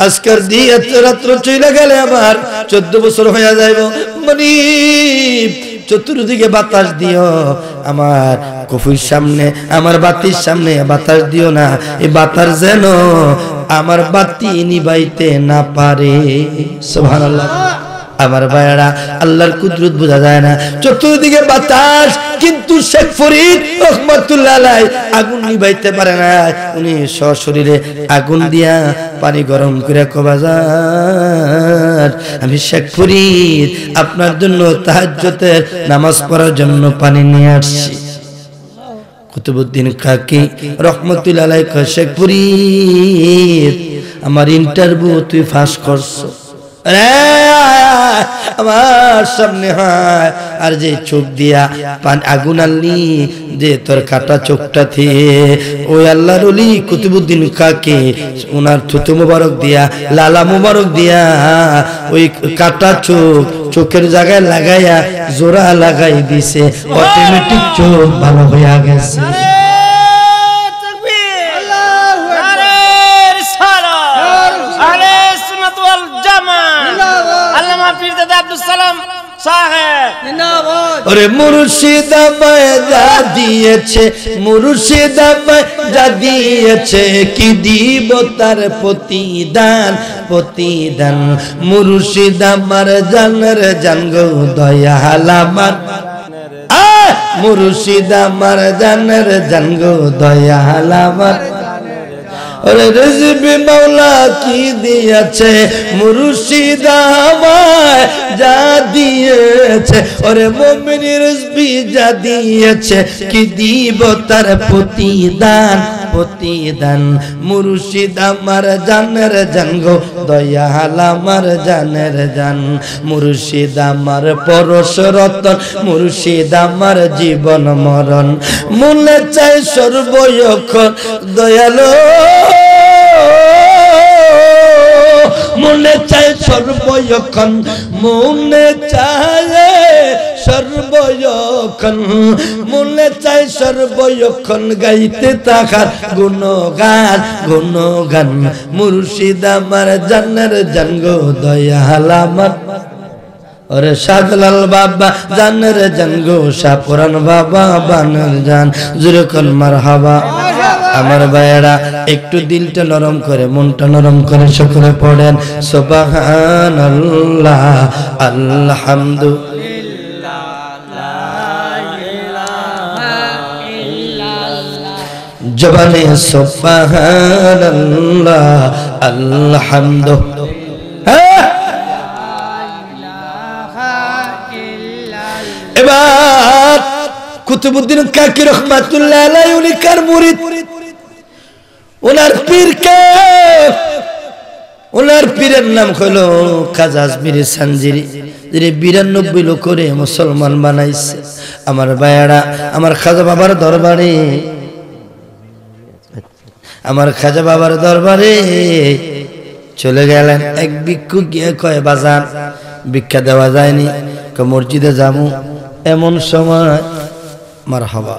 আজকের দিয়ে রাত্র চলে গেলে আমার 14 বছর হয়ে যাইব মালিক চতুর্দিকে বাতাস দিও আমার কফির সামনে আমার বাতির সামনে বাতাস দিও না এই বাতাস যেন আমার বাতি নিবাইতে না পারে সুবহানাল্লাহ আমার ভাইরা আল্লাহর কুদরত বোঝা যায় না চতুর্দিকে বাতাস কিন্তু শেখ ফরিদ রহমাতুল্লাহ আলাইহি আগুন নিবাইতে পারে না উনি সশরীরে আগুন দিয়া পানি গরম করে কবাজার আমি শেখ ফরিদ আপনার জন্য তাহাজ্জুদের নামাজ পড়ার জন্য পানি নিয়ে আসছি কুতুবউদ্দিন কাকি রহমাতুল্লাহ আলাইহি শেখ ফরিদ আমার ইন্টারভিউ তুই পাস করছো আমার সামনে হয় আর যে চোখ দিয়া পান আগুন আনলি যে তোর কাটা চোখটা থেকে ওই আল্লাহর ওলি কুতুবউদ্দিন কাকে ওনার থুতু মোবারক দিয়া লালা মোবারক দিয়া ওই কাটা চোখের জায়গায় লাগাইয়া জোড়া লাগাই দিছে, অটোমেটিক চোখ ভালো হইয়া গেছে। ওরে মুর্শিদ আমায় যা দিয়েছে, মুর্শিদ আমায় যা দিয়েছে, কি দিব তার প্রতিদান, প্রতিদান। মুর্শিদ আমার জানের জান গো দয়াল আমার, মুর্শিদ আমার জানের জান গো দয়াল আমার। ওরে রিজবি মাওলা কি দিয়েছে, মুর্শিদ আমায় যা দিয়েছে, ওরে মুমিনের রিজবি যা দিয়েছে, কি দিব তার প্রতিদান, প্রতিদান। মুর্শিদ আমার জানের জান গো দয়াল আমার জানের জান। মুর্শিদ আমার পরশ রতন, মুর্শিদ আমার জীবন মরণ। মনে চাই সর্বক্ষণ দয়ালো, মনে চায় সর্বক্ষণ, মনে চায় সর্বক্ষণ, মনে চায় সর্বক্ষণ গাইতে থাকার গুণগান, গুণগান। মুর্শিদ আমার জানের জান গো দয়াল আমার। ওরে শাহজালাল বাবা জানের জান গো শাহপুরান বাবা বানের জান, জোরে কোন মারহাবা। আমার ভাইয়েরা একটু দিলটা নরম করে মনটা নরম করে সকলে পড়েন সুবহানাল্লাহ আলহামদুলিল্লাহ লা ইলাহা ইল্লাল্লাহ। জবানে সুবহানাল্লাহ আলহামদুলিল্লাহ। এবার কুতুবউদ্দিন কাকি রহমাতুল্লাহ আলাইহি উনি কার মুরিদ, ওনার পীরকে, ওনার পীরের নাম হলো খাজা আজমিরি সানজিরি, যিনি 92 লোক করে মুসলমান বানাইছে। আমার ভাইয়ারা আমার খাজা বাবার দরবারে, আমার খাজা বাবার দরবারে চলে গেলেন। এক ভিক্ষু গিয়ে কয় বাজান ভিক্ষা দেওয়া যায়নি, মসজিদে যাবো। এমন সময় মারহাবা,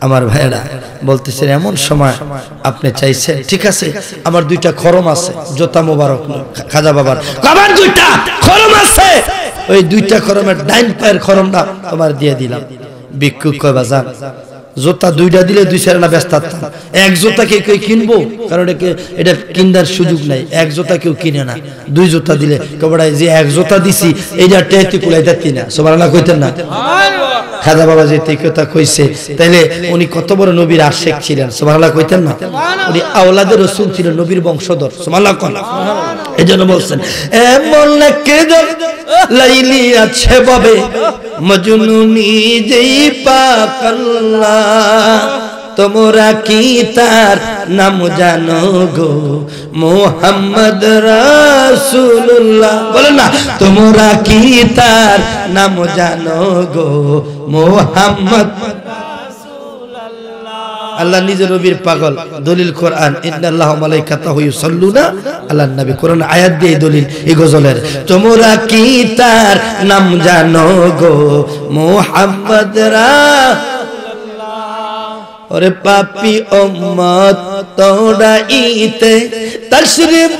আমার ভাইরা বলতেছেন এমন সময় আপনি চাইছেন, ঠিক আছে আমার 2টা খরম আছে, জোতা মোবারক খাজা বাবার, আমার 2টা খরম আছে, ওই 2টা খরমের ডাইন পায়ের খরমটা তোমার দিয়ে দিলাম। ভিক্ষু কয় বাজান জোতা 2টা দিলে 2 সেরা ব্যস্ত থাকতাম, এক জোতা কে কেউ কিনবো, কারণ এটা কিনার সুযোগ নাই, এক জোতা কেউ কিনে না। 2 জোতা দিলে কবড়ায় যে এক জোতা দিছি এইটা টেতে কুলাই যাচ্ছি না, সুবহানাল্লাহ কইতেন না। খাজা বাবা যে কথা কইছে তাইলে উনি কত বড় নবীর আশিক ছিলেন, সুবহানাল্লাহ কইতেন না। উনি আওলাদে রাসূল ছিলেন, নবীর বংশধর, সুবহানাল্লাহ কোন। এজন্য বলছেন এমন কেদর লাইলি আছে বাবে মজনু নিজেই পাক আল্লাহ, তোমরা কি তার নাম জানো গো মুহাম্মদ রাসূলুল্লাহ, বলেন না তোমরা কি তার নাম জানো গো মুহাম্মদ রাসূলুল্লাহ। আল্লাহ নিজের নবীর পাগল, দলিল কোরআন, ইন্নাল্লাহু মালাইকাতাহু ইউসাল্লুনা আলান নবী, কোরআন আয়াত দিয়ে দলিল এই গজলের। তোমরা কি তার নাম জানো গো মুহাম্মদ রাসূলুল্লাহ। ওরে পাপী উম্মত তোরা ইতে তশরিফ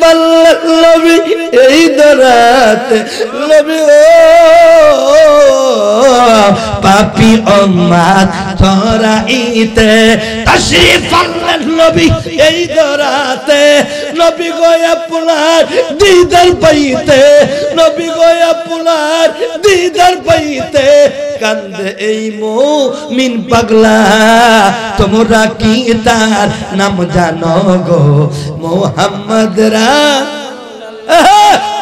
নবী এই দরাতে নবী, ও পাপী উম্মত তোরা ইতে তশরিফ নবী এই দরাতে, নবী গো আপনার দিদার পাইতে, নবী গো আপনার দিদার পাইতে কান্দে এই মুমিন পাগলা। তোমরা কি তার নাম জানো গো মুহাম্মদ রাসূলুল্লাহ,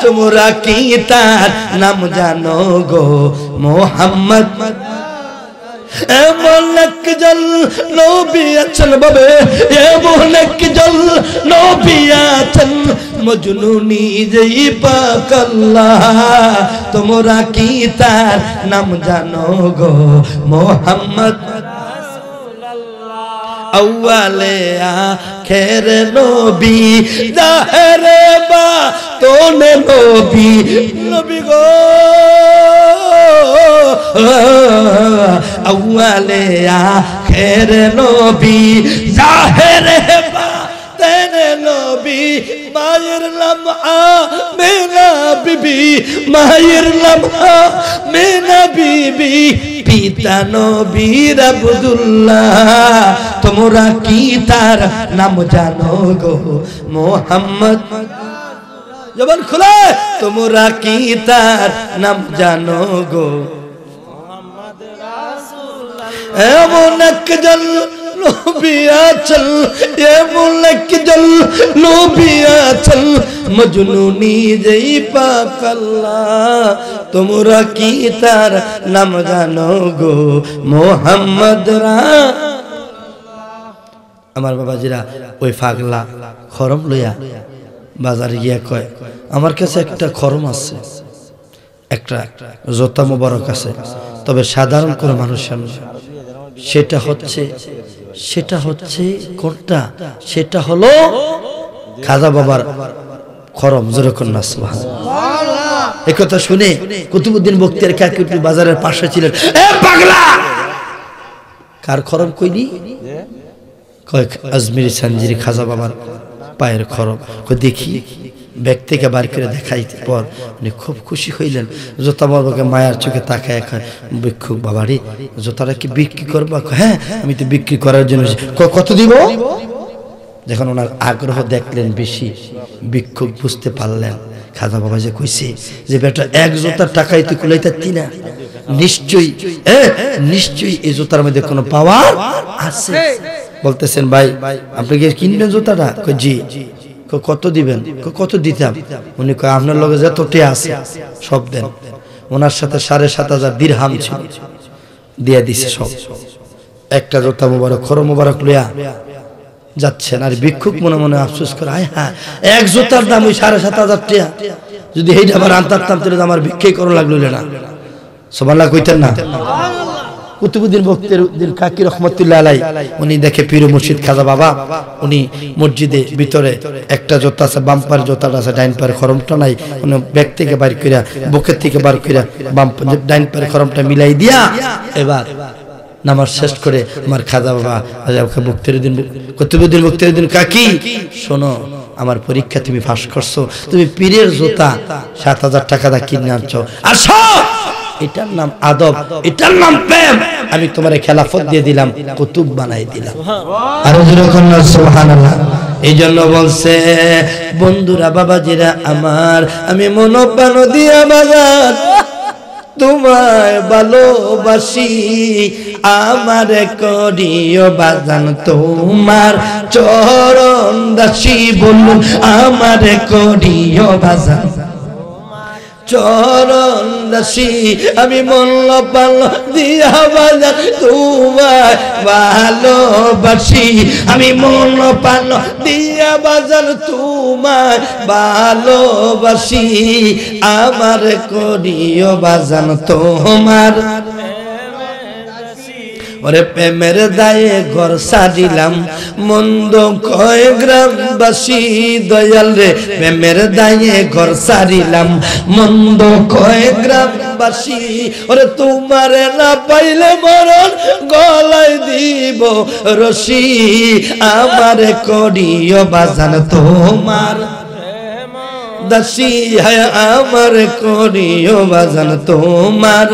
তোমরা কি তার নাম জানো গো মুহাম্মদ। এমন একজন নবী আছেন বাবে, এমন একজন নবী আছেন মজনু নিজেই পাক আল্লাহ। তোমরা কি তার নাম জানো গো? মোহাম্মদ আউয়ালে আখেরে নবী, জাহেরে বাতনে নবী, নবী গো আউয়ালে আখেরে নবী, জাহেরে বাতনে নবী। মায়ের লম্হা মেনা বিবি, মায়ের লম্হা মেনা বিবি, পিতা নবীর আব্দুল্লাহ। তোমরা কি তার নাম জানো গো? মোহাম্মদ, জবান খুলে, তোমরা কি তার নাম জানো গো? এমন একজন নবী আছেন, এমন একজন নবী আছেন মজনু নিজেই পাক আল্লাহ। তোমরা কি তার নাম জানো গো? মোহাম্মদ আমার বাবাজিরা ওই পাগলা খরম লইয়া বাজারে গিয়া কয়, আমার কাছে একটা খরম আছে, একটা জোতা মোবারক আছে, তবে সাধারণ কোনো মানুষের না। সেটা হচ্ছে কোনটা? সেটা হলো খাজা বাবার খরম। যেরকম না সুবহানাল্লাহ। এই কথা শুনে কুতুবউদ্দিন বখতিয়ার কাকি বাজারের পাশে ছিলেন, এ পাগলা কার খরম কইনি? কয় আজমিরি সানজিরি খাজা বাবার পায়ের খরম। কই দেখি, ব্যাগ থেকে বার করে দেখাইতে পর উনি খুব খুশি হইলেন। জোতা বাবাকে মায়ার চোখে তাকায় ভিক্ষুক বাবারে, জোতাটা কি বিক্রি করবো? হ্যাঁ, আমি তো বিক্রি করার জন্য। কত দিব? যখন ওনার আগ্রহ দেখলেন বেশি, ভিক্ষুক বুঝতে পারলেন খাজা বাবা যে কইছে যে বেটা এক জোতার টাকাই তুই কুলাইতে না, নিশ্চয়ই এই জোতার মধ্যে কোনো পাওয়ার আছে। বলতেছেন ভাই আপনি কি কিনবেন জুতাটা? জি। কত দিবেন? কত দিতাম? উনি কয় আপনার লগে যত টিয়া আছে সব দেন। ওনার সাথে ৭,৫০০ দিরহাম ছিল, দিয়ে দিছে সব। একটা জুতা মোবারক খরম মোবারক লইয়া যাচ্ছেন। আর ভিক্ষুক মনে মনে আফসোস করে, আয় হ্যাঁ, এক জুতার দাম ওই ৭,৫০০ টিয়া, যদি এইটা আবার আনতাম তাহলে আমার ভিক্ষাই করা লাগলো না। সুবহানাল্লাহ কইতেন না? কুতুবউদ্দিন বখতিয়ার কাকি রহমতুল্লাহ আলাইহি উনি দেখে পীর মুর্শিদ খাজা বাবা, উনি মসজিদে ভিতরে একটা জোতা আছে, বাম্পার জোতাটা আছে, ডাইন পায়ের খরমটা নাই। উনি ব্যাগ থেকে বাইর কইরা, বুকের থেকে বার কইরা ডাইন পায়ের খরমটা মিলাই দিয়া এবার নামাজ শেষ করে আমার খাজা বাবা কুতুবউদ্দিন বখতিয়ার কাকি, শোনো, আমার পরীক্ষা তুমি পাস করছো, তুমি পীরের জুতা ৭,০০০ টাকা দা কিনে আনছো, আসো, এটার নাম আদব, এটার নাম প্রেম, আমি তোমারে খেলাফত দিয়ে দিলাম, কুতুব বানাই দিলাম। আর যখন সুবহানাল্লাহ। এই জন্য বলছে বন্ধুরা, বাবাজিরা আমার, আমি মনোপ্রাণ দিয়া বাজার তোমায় ভালোবাসি, আমার করিও বাজান তোমার চরণ দাসী, বলুন আমার করিও বাজান চরণ দাসী, আমি মল্ল পাল দিয়া বাজান তোমায় ভালোবাসি, আমি মল্ল পাল দিয়া বাজান তোমায় ভালোবাসি, আমার করিও বাজান তোমার। ওরে প্রেমের দায়ে ঘর সাজিলাম, মন্দ কয় গ্রামবাসী, দয়াল রে প্রেমের দায়ে ঘর সারিলাম, মন্দ কয় গ্রামবাসী, ওরে তোমারে না পাইলে মরণ গলায় দিব রশি, আমারে করিও বাজান তোমার দাসী, হায় আমার করিও বাজান তোমার।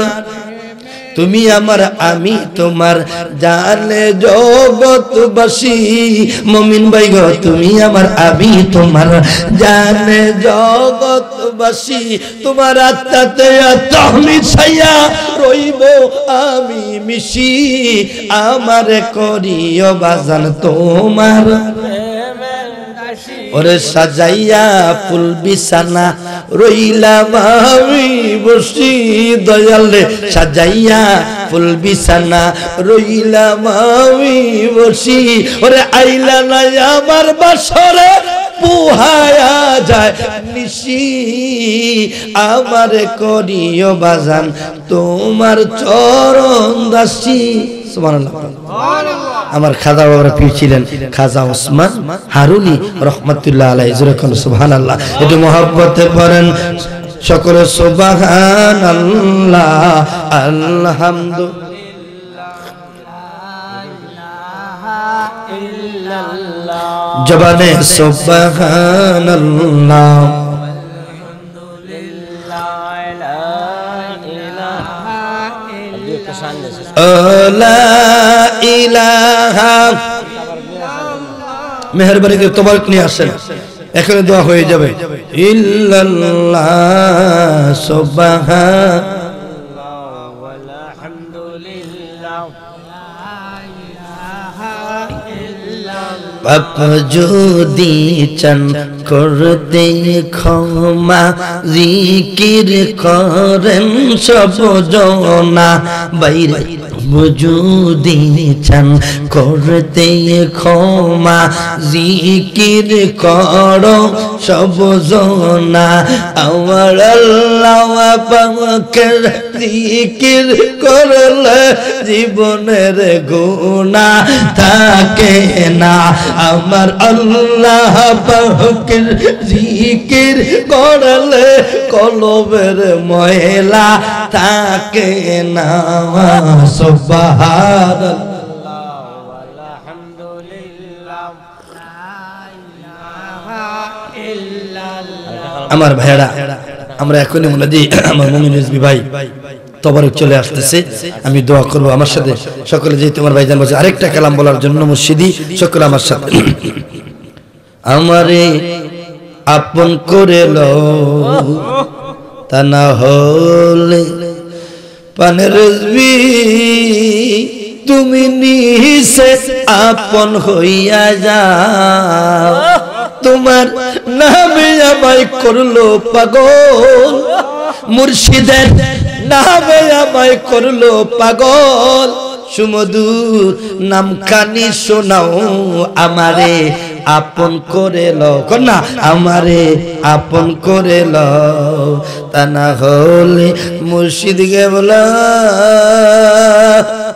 তুমি আমার আমি তোমার জানে জগৎবাসী, মুমিন ভাই গো তুমি আমার আমি তোমার জানে জগৎবাসী, তোমার আত্মাতে আত্মা মিশাইয়া রইব আমি মিশি, আমার করিও বাজান তোমার। ওরে সাজাইয়া ফুল বিছানা রইলাম আমি বসি, দয়াল রে সাজাইয়া ফুল বিছানা রইলাম আমি বসি ওরে আইলা না আমার বাসরে পুহায়া যায় নিশি আমার করিও বাজান তোমার চরণ দাসী সুবহানাল্লাহ আমার খাজা বাবার পীর ছিলেন খাজা ওসমান হারুনি রহমাতুল্লাহ আলাইহি যেরকম সুবহানাল্লাহ একটু মহব্বতে পড়েন সকলে সুবহানাল্লাহ আলহামদুলিল্লাহ জবানে সুবহানাল্লাহ লা ইলাহা মেহেরবানি করে তোমার নিয়ে আসেন এখানে দোয়া হয়ে যাবে ইল্লাল্লাহ সুবহানাল্লাহ ওয়ালহামদুলিল্লাহ বাপ যদি চান করতে ক্ষমা জিকির করেন সব জনা বাইরে যদি চান করতে ক্ষমা জিকির করো সব জনা আমার আল্লাহ পাকের জিকির করলে জীবনের গুনাহ থাকে না আমার আল্লাহ পাকের জিকির করলে কলবের ময়লা থাকে না সুবহানাল্লাহ আলহামদুলিল্লাহ আমার ভাইরা আমরা এখনই মুনাদি আমার মুমিন রিজভী ভাই তবারক চলে আসতেছে আমি দোয়া করব আমার সাথে সকলে যে তোমার ভাইজান বলছে আরেকটা কালাম বলার জন্য মুর্শিদি সকলে আমার সাথে আমারে আপন করে লও তা না হলে পানের রিজভী তুমি নিছে আপন হইয়া যাও তোমার নামে আমায় করলো পাগল মুর্শিদের নামে আমায় করলো পাগল সুমধুর নাম কানি শোনাও আমারে আপন করে লও কন্যা আমারে আপন করে লও তা না হলে মুর্শিদ গে বলা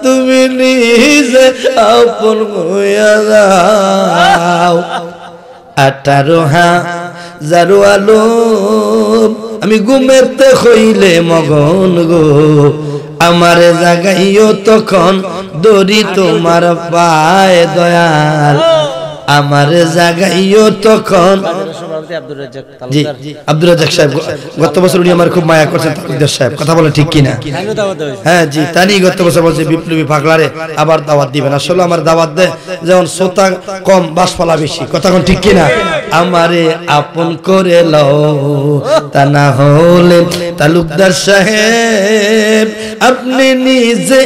তুমি নিজে আপন হইয়া যাও 18,000 আলো আমি ঘুমেতে হইলে মগন গো আমারে জাগাইও তখন দড়ি তোমার পায়ে দয়াল আমারে জাগাইও তখন জি আব্দুর রাজ্জাক সাহেব গত বছর উনি আমার খুব মায়া করছেন তালুকদার সাহেব কথা বলে ঠিক কিনা হ্যাঁ জি তানি গত বছর বলছে বিপ্লবী পাগলারে আবার দাওয়াত দিবেন আসলে আমার দাওয়াত দেয় যেমন শ্রোতা কম বাসপালা বেশি কথা কোন ঠিক কিনা আমারে আপন করে লও তা না হলে তালুকদার সাহেব আপনি নিজে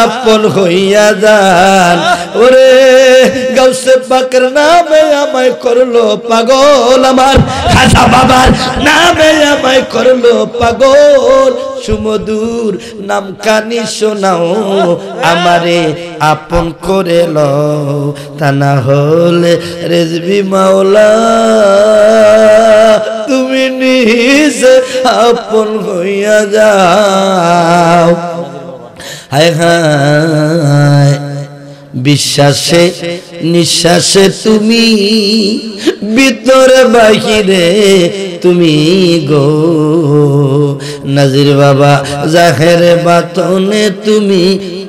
আপন হইয়া যান ওরে গাউসে পাকের নামে আমায় করলো পাগল আমার খাজা বাবার নামে আমায় করলো পাগল সুমধুর নাম কানি শোনাও আমারে আপন করে লও তা না হলে রিজভী মাওলা তুমি নিজে আপন হইয়া যাও হায় হায় বিশ্বাসে নিঃশ্বাসে তুমি ভিতরে বাহিরে তুমি গো নাজির বাবা জাহের বাতনে তুমি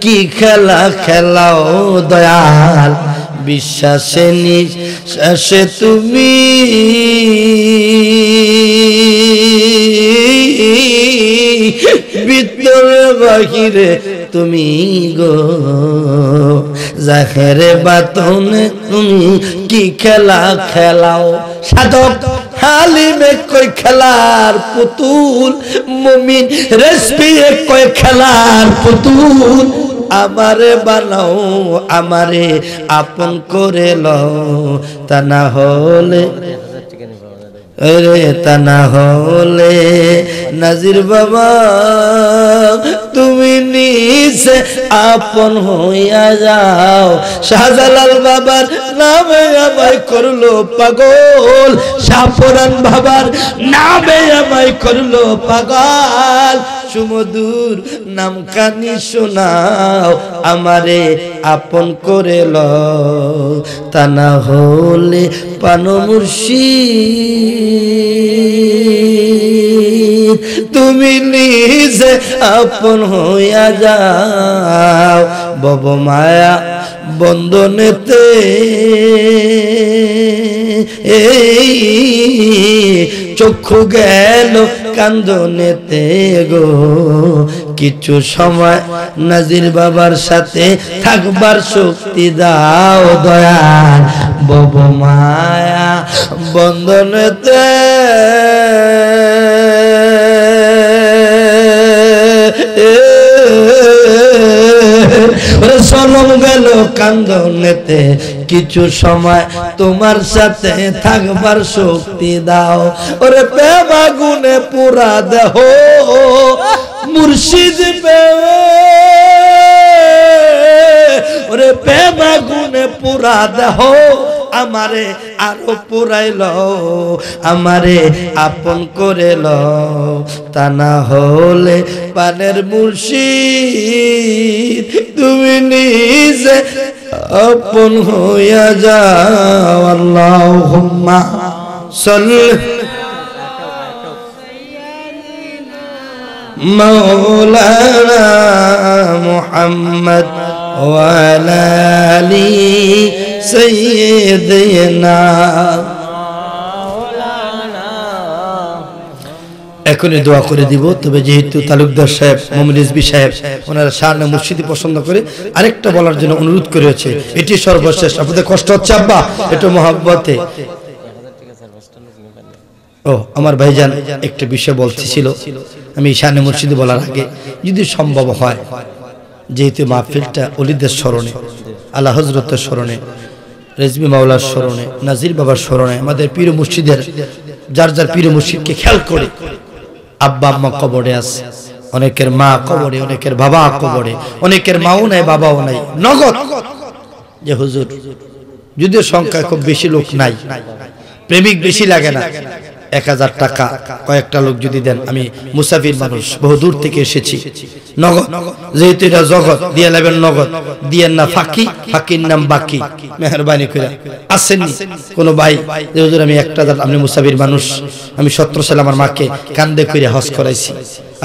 কি খেলা খেলাও দয়াল বিশ্বাসে নিঃশ্বাসে তুমি ভিতরে বাহিরে তুমি গো জাহেরে বাতনে তুমি কি খেলা খেলাও সাধক হালিমে কই খেলার পুতুল মুমিন রেসপি কই খেলার পুতুল আমারে বানাও আমারে আপন করে লও তা না হলে अरे तना होले नजीर बाबा तुम्हें नीसे आपन होया जाओ शाहजालाल बाबार नामे আমায় করলো পাগল শাহপুরান বাবার নামে আমায় করলো পাগল সুমধুর নাম কানি শোনাও আমারে আপন করে লও তা না হলে পানো মুর্শিদ তুমি নিজে আপন হইয়া যাও বব মায়া বন্ধনেতে এই চক্ষু গেল কান্দনেতে গো কিছু সময় নাজির বাবার সাথে থাকবার শক্তি দাও দয়াল বব মায়া বন্ধনেতে সনম গেল কান্দনেতে কিছু সময় তোমার সাথে থাকবার শক্তি দাও ওরে প্রেম আগুনে পুরা দেহ মুর্শিদ ওরে প্রেম আগুনে পুরা দেহ আমারে আরো পুরাইল আমারে আপন করে লও তা না হলে পানের মুর্শিদ তুমি নিজে আপন হইয়া যাও আল্লাহুম্মা সাল্লি মাওলানা মুহাম্মদ ওয়া আলা আলি সাইয়্যিদিনা এখনই দোয়া করে দিব তবে যেহেতু তালুকদার সাহেব মোহাম্মদ রিজভী সাহেব ওনারা শাহনা মুর্শিদি পছন্দ করে আরেকটা বলার জন্য অনুরোধ করেছে এটি সর্বশেষ আপনাদের কষ্ট হচ্ছে আব্বা একটু মহব্বতে ও আমার ভাইজান একটা বিষয় বলতেছিল আমি শাহনা মুর্শিদি বলার আগে যদি সম্ভব হয় যেহেতু মাহফিলটা ওলিদের স্মরণে আলা হযরতের স্মরণে রেজভী মাওলার স্মরণে নাজির বাবার স্মরণে আমাদের পীর মুর্শিদের যার যার পীর মুর্শিদকে খেয়াল করে আব্বা আম্মা কবরে আছে অনেকের মা কবরে অনেকের বাবা কবরে অনেকের মাও নাই বাবাও নাই নগদ যে হুজুর যদিও সংখ্যা খুব বেশি লোক নাই প্রেমিক বেশি লাগে না 1000 টাকা কয়েকটা লোক যদি দেন আমি মুসাফির মানুষ বহু দূর থেকে এসেছি নগদ যেহেতু এটা জগৎ দিয়ে নেবেন নগদ দিয়েন না ফাঁকি ফাঁকির নাম বাকি মেহরবানি করে আসেননি কোনো ভাই যে হুজুর আমি 1000 আমি মুসাফির মানুষ আমি 17 সালে আমার মাকে কান্দে করে হজ করাইছি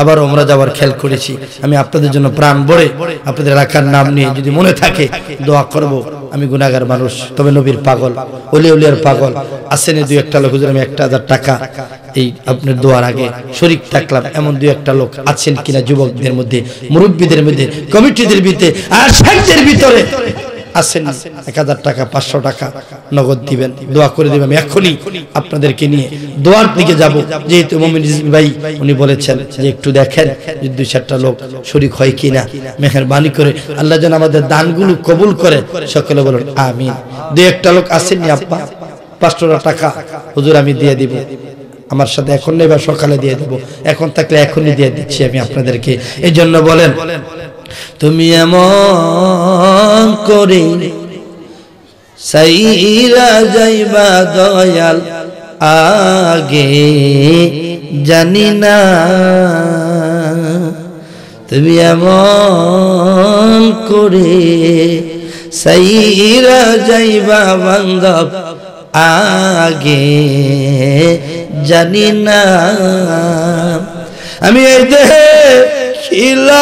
আবার ওমরা যাওয়ার খেয়াল করেছি আমি আপনাদের জন্য প্রাণ ভরে আপনাদের এলাকার নাম নিয়ে যদি মনে থাকে দোয়া করব আমি গুনাহগার মানুষ তবে নবীর পাগল ওলি ওলিয়ার পাগল আসেনি দুই একটা লোক হুজুর আমি 1000 টাকা এই আপনার দোয়ার আগে শরীক থাকলাম এমন দুই একটা লোক আছেন কিনা যুবকদের মধ্যে মুরব্বীদের মধ্যে কমিটিদের ভিতরে আর শেখদের ভিতরে আসেন 1000 টাকা 500 টাকা নগদ দিবেন দোয়া করে দিবেন আমি এখনই আপনাদেরকে নিয়ে দোয়ার দিকে যাব যেহেতু মুমিন রিজভী ভাই উনি বলেছেন যে একটু দেখেন যে দুই চারটা লোক শরীক হয় কিনা মেহেরবানি করে আল্লাহ যেন আমাদের দানগুলো কবুল করে সকলে বলুন আমিন দুই একটা লোক আসেননি আপা 500 টাকা হুজুর আমি দিয়ে দিব আমার সাথে এখন নেই বা সকালে দিয়ে দেব এখন থাকলে এখনই দিয়ে দিচ্ছি আমি আপনাদেরকে এই জন্য বলেন তুমি এমন করে সাইরা যাইবা দয়াল আগে জানি না তুমি এমন করে সাইরা যাইবা বান্ধব আগে জানি না আমি এই দেহে খিলাফ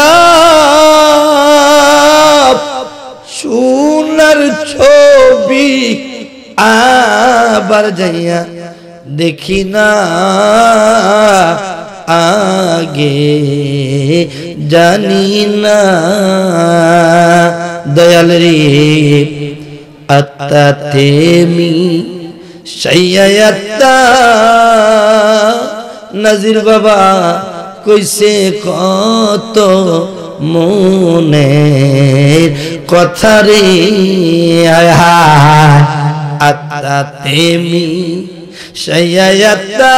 সোনার ছবি আবার যাইয়া দেখি না আগে জানি না দয়াল রে আত্তাতেমি সাইয়াত্তা নাজির বাবা কইছে কত মনের কথা রে আত্মা তেমি সাইয়াতা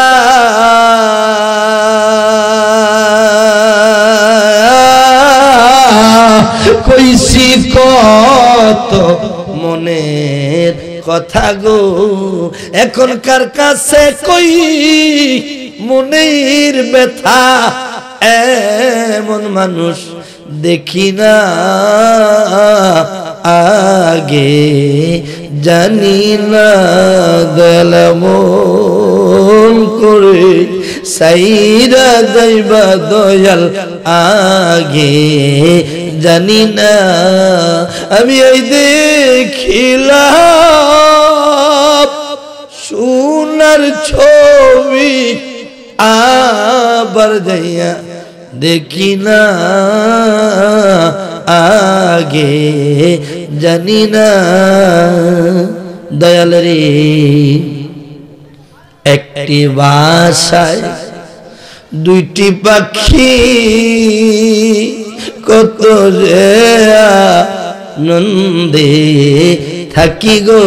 কইছি কত মনের কথা গো এখনকার কাছে কই মনের ব্যথা এমন মানুষ দেখি না আগে জানি না দয়াল করে সাইরা যাইবা দয়াল আগে জানি না আমি এই দেখিলাম সোনার ছবি আবার যাইয়া দেখি না আগে জানি না দয়াল রে একটি বাসায় দুইটি পাখি কত যে আনন্দে থাকি গো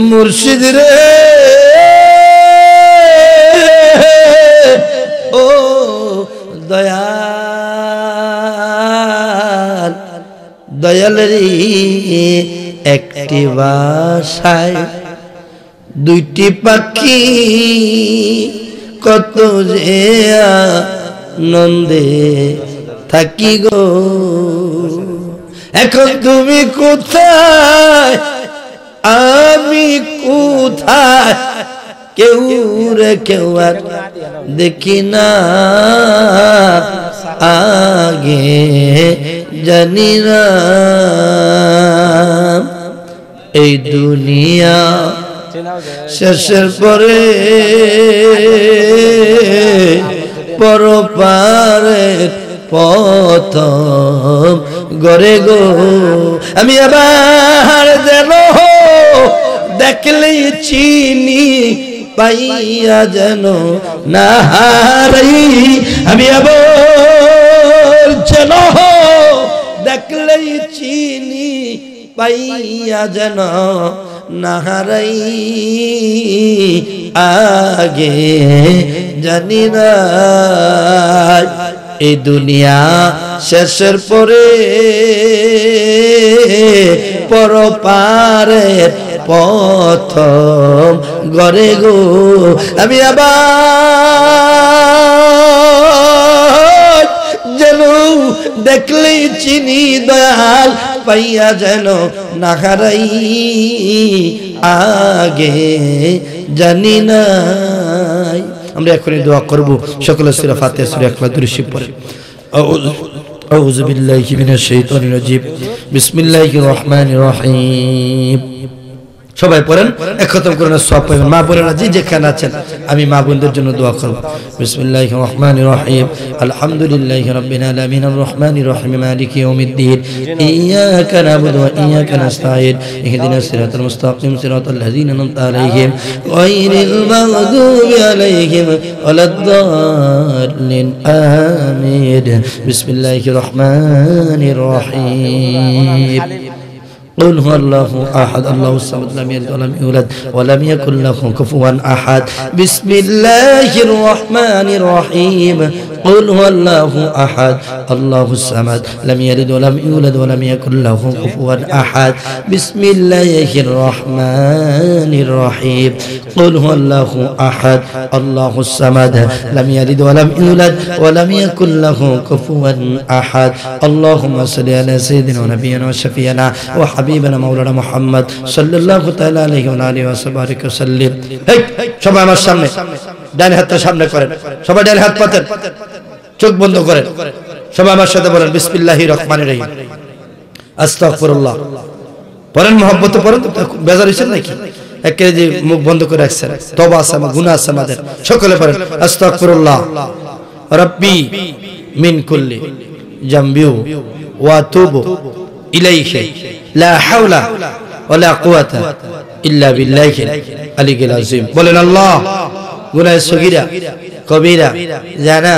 মুর্শিদ রে ও দয়াল দয়াল রে একটি বাসায় দুইটি পাখি কত যে আনন্দে থাকি গো এখন তুমি কোথায় আমি কোথায় কেউ রে কেউ আর দেখি না আগে জানি না এই দুনিয়া শেষের পরে পরপারের প্রথম গরে গো আমি আবার যেন দেখলেই চিনি পাইয়া যেন না হারাই আমি আবার যেন দেখলেই চিনি পাইয়া যেন না হারাই আগে জানি না এই দুনিয়া শেষের পরে পরপারের প্রথম গরে গো আমি আবার যেন দেখলেই চিনি দয়াল পাইয়া যেন না হারাই আগে জানি না আমরা এখন দোয়া করব সকলে সূরা ফাতিহা সূরা ইখলাস দুরূদ পড়ে আউযু বিল্লাহি মিনাশ শাইতানির রাজিম বিসমিল্লাহির রহমানির রহিম সবাই পড়েন এক খতম করেন সওয়াব পাবেন মা বোনেরা যে যেখানে আছেন আমি মা বোনদের জন্য দোয়া করব বিসমিল্লাহির রহমানির রহিম আলহামদুলিল্লাহি রাব্বিল আলামিন আর রহমানির রহিম মালিকি ইয়াউমিদ্দিন ইয়াকা না'বুদু ওয়া ইয়াকা নাস্তাঈন ইহদিনাস সিরাতাল মুস্তাকিম সিরাতাল লাযিনা আন'আমতা আলাইহিম গায়রিল মাগদুবি আলাইহিম ওয়ালাদ-দাল্লিন আমিন বিসমিল্লাহির রহমানির রহিম قل هو الله أحد الله الصمد لم يلد ولم يولد ولم يكن له كفوا أحد بسم الله الرحمن الرحيم قل هو الله أحد الله الصمد لم يلد ولم يولد ولم يكن له كفوا أحد بسم الله الرحمن الرحيم قل هو الله أحد الله الصمد لم يلد ولم يولد ولم يكن له كفوا أحد اللهم صل على سيدنا ونبينا وشفيعنا حبيبنا مولانا محمد صلى الله تعالى عليه وآله وسلم সবাই আমার সামনে ডান হাতটা সামনে করেন সবাই ডান হাত পাতেন চোখ বন্ধ করেন সবাই আমার সাথে বলেন বিসমিল্লাহির রহমানির রহিম আস্তাগফিরুল্লাহ পড়েন মহব্বতে পড়েন বেজার হইছেন নাকি একে যে মুখ বন্ধ করে রাখছেন তওবা আছে গুনাহ আছে আমাদের সকলে পড়েন আস্তাগফিরুল্লাহ রাব্বি মিন কুল্লি জামবি ওয়া আতুবু ইলাইহি লা হাওলা ওয়ালা কুওয়াতা ইল্লা বিল্লাহিল আলিয়্যিল আযীম বলেন আল্লাহ গুনাহ সগীরা কবীরা জানা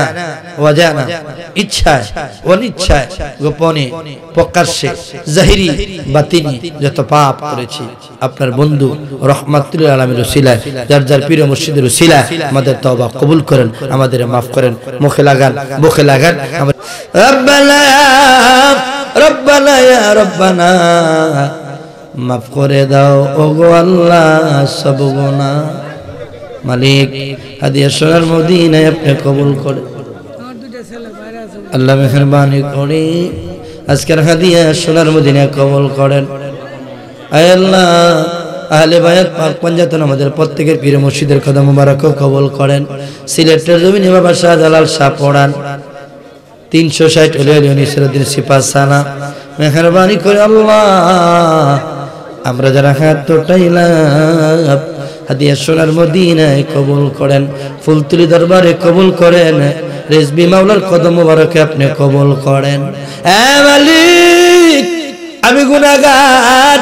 ওয়া জানা ইচ্ছায় অনিচ্ছায় গোপনে প্রকাশ্যে জাহিরি বাতিনি যত পাপ করেছি আপনার বন্ধু রহমাতুল আলামির উসিলায় যার যার পীর মুর্শিদের উসিলায় আমাদের তওবা কবুল করেন আমাদের maaf করেন মুখে লাগান রব্বানা রব্বানা ইয়া রব্বানা maaf করে দাও ওগো আল্লাহ সব গুনাহ মালিক হাদিয়া সোনার মদিনায় আপনি কবুল করেন আল্লাহ মেহেরবানি করে আজকের হাদিয়া সোনার মদিনায় কবুল করেন আয় আল্লাহ আহলে বায়াত পাক পঞ্জাতন আমাদের প্রত্যেকের পীর মুর্শিদের কদম মোবারক কবুল করেন সিলেটের জমিনে বাবা শাহজালাল শাহ পড়ান 360 ওলিয়া নিসরুদ্দিন সিপাসানা মেহেরবানি করে আল্লাহ আমরা যারা হাত উঠাইলাম হাদিয়া সোনার মদিনায় কবুল করেন ফুলতুলি দরবারে কবুল করেন রিজবি মাওলার কদম মোবারকে আপনি কবুল করেন এ মালিক আমি গুনাহগার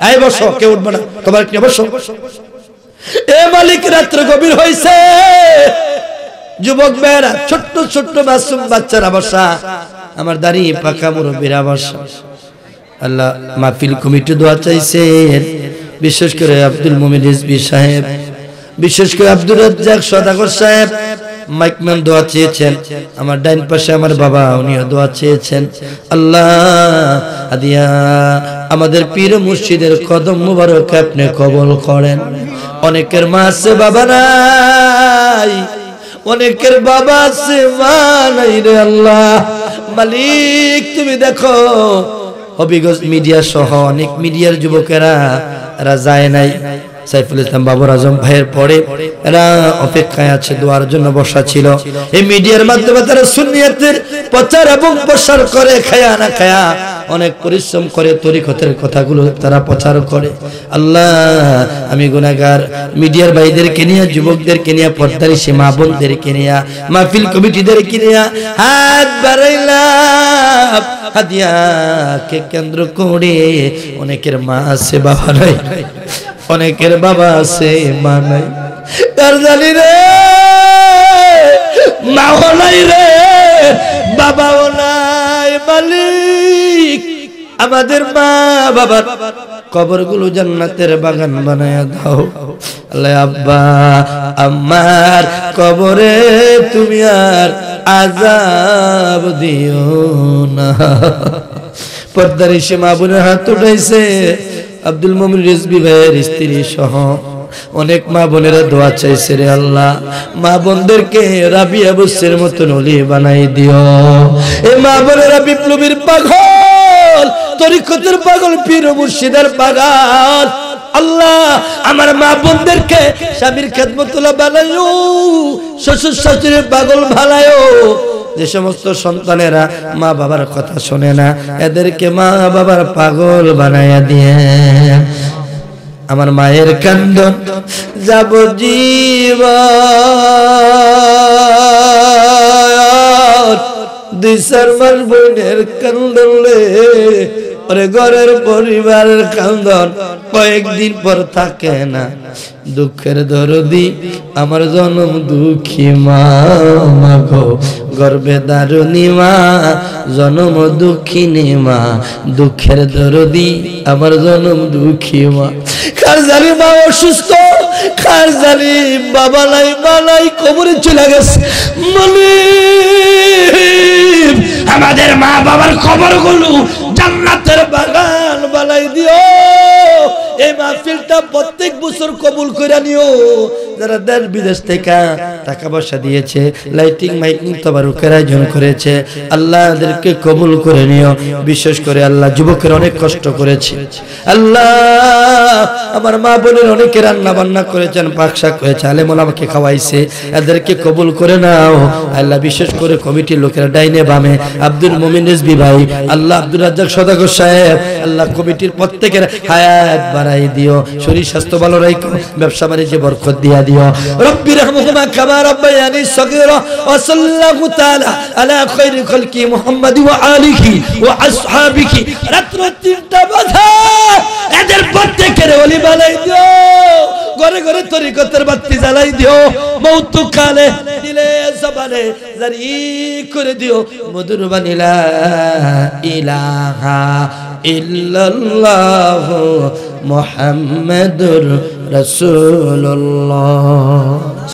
আই বসো কেউ উঠবে না তোমার কি বসো এ মালিক রাত্র গভীর হইছে যুবক ভাইরা ছোট ছোট মাসুম বাচ্চারা বসা আমার দাড়ি পাকা মুরব্বিরা বসা আল্লাহ মাহফিল কমিটি দোয়া চাইছেন বিশেষ করে আব্দুল মুমিন রিজভী সাহেব বিশেষ করে আব্দুর রাজ্জাক সদাগর সাহেব মাইকম্যান দোয়া চেয়েছেন আমার ডাইন পাশে আমার বাবা উনিও দোয়া চেয়েছেন আল্লাহ হাদিয়া আমাদের পীর মুর্শিদের কদম মোবারক আপনি কবুল করেন অনেকের মা আছে বাবা নাই অনেকের বাবা আছে মা নাই রে আল্লাহ মালিক তুমি দেখো অভিজ্ঞ মিডিয়া সহ অনেক মিডিয়ার যুবকেরা এরা যায় নাই সাইফুল ইসলাম বাবর আজম ভাইয়ের পরে এরা অপেক্ষায় আছে দোয়ার জন্য বসা ছিল এই মিডিয়ার মাধ্যমে তারা সুন্নিয়তের প্রচার এবং প্রসার করে খায়া না খায়া অনেক পরিশ্রম করে তরিকতের কথাগুলো তারা প্রচার করে আল্লাহ আমি গুনাহগার মিডিয়ার ভাইদেরকে নিয়ে যুবকদেরকে নিয়ে পর্দার সে মা বোনদেরকে নিয়ে মাহফিল কমিটিদেরকে নিয়ে হাত বাড়াইলাম হাদিয়াকে কেন্দ্র করে অনেকের মা আছে বাবা নাই অনেকের বাবা আছে মা নাই তার জানি রে মাও নাই রে বাবাও নাই মালিক আমাদের মা বাবার কবরগুলো জান্নাতের বাগান বানায়া দাও আল্লাহ আব্বা আমার কবরে তুমি আর আযাব দিও না পর্দার এসে মা বোনের হাত উঠাইছে আব্দুল মুমিন রিজভী ভাইয়ের স্ত্রী সহ অনেক মা বোনেরা দোয়া চাইছে রে আল্লাহ মা বোনদেরকে রাবিয়া বুসের মতন ওলি বানাই দিও এই মা বোনেরা বিপ্লবীর পাগল তরিকতের পাগল পীর মুর্শিদের পাগল আল্লাহ আমার মা বোনদেরকে স্বামীর খেদমতুল্লাহ বানাইও শ্বশুর শাশুড়ির পাগল বানাইও যে সমস্ত সন্তানেরা মা বাবার কথা শোনে না এদেরকে মা বাবার পাগল বানায়া দিয়ে আমার মায়ের কান্দন যাব জীবন দুই চার মাস বোনের কান্দলে ওরে ঘরের পরিবারের কান্দন কয়েকদিন পর থাকে না দুঃখের দরদি আমার জনম দুঃখী মা মাগো গর্বে দারুণী মা জনম দুঃখিনী মা দুঃখের দরদি আমার জনম দুঃখী মা কার জানি মা অসুস্থ কার জানি বাবা নাই মা নাই কবরে চলে গেছে মালিক আমাদের মা বাবার কবরগুলো জান্নাতের বাগান বানাই দিও এই মাহফিলটা প্রত্যেক বছর কবুল করে নিও যারা দেশ বিদেশ থেকে টাকা পয়সা দিয়েছে লাইটিং মাইকিং তবারুকের আয়োজন করেছে আল্লাহ এদেরকে কবুল করে নিও বিশেষ করে আল্লাহ যুবকের অনেক কষ্ট করেছে আল্লাহ আমার মা বোনের অনেকে রান্না বান্না করেছেন পাকশাক করেছে আলেম ওলামাকে খাওয়াইছে এদেরকে কবুল করে নাও আল্লাহ বিশেষ করে কমিটির লোকেরা ডাইনে বামে আব্দুল মুমিন রিজভী ভাই আল্লাহ আব্দুর রাজ্জাক সদাগর সাহেব আল্লাহ কমিটির প্রত্যেকের হায়াত বাড়াই দিও শরীর স্বাস্থ্য ভালো রাখো ব্যবসা বাণিজ্যে বরকত দিয়া দিও রব্বি রহমহুমা কামা রাব্বায়ানি সগীরা ওয়া সাল্লাল্লাহু তাআলা আলা খায়রি খালকি মুহাম্মাদ ওয়া আলিহি ওয়া আসহাবিহি রাত্র 3টা বাজে এদের প্রত্যেকের ওলি বানাই দিও ঘরে ঘরে তরিকতের বাতি জ্বালাই দিও মওত কালে দিলে জবানে জারি করে দিও মধুর বাণী লা ইলাহা ইল্লাল্লাহ মুহাম্মাদুর রাসূলুল্লাহ।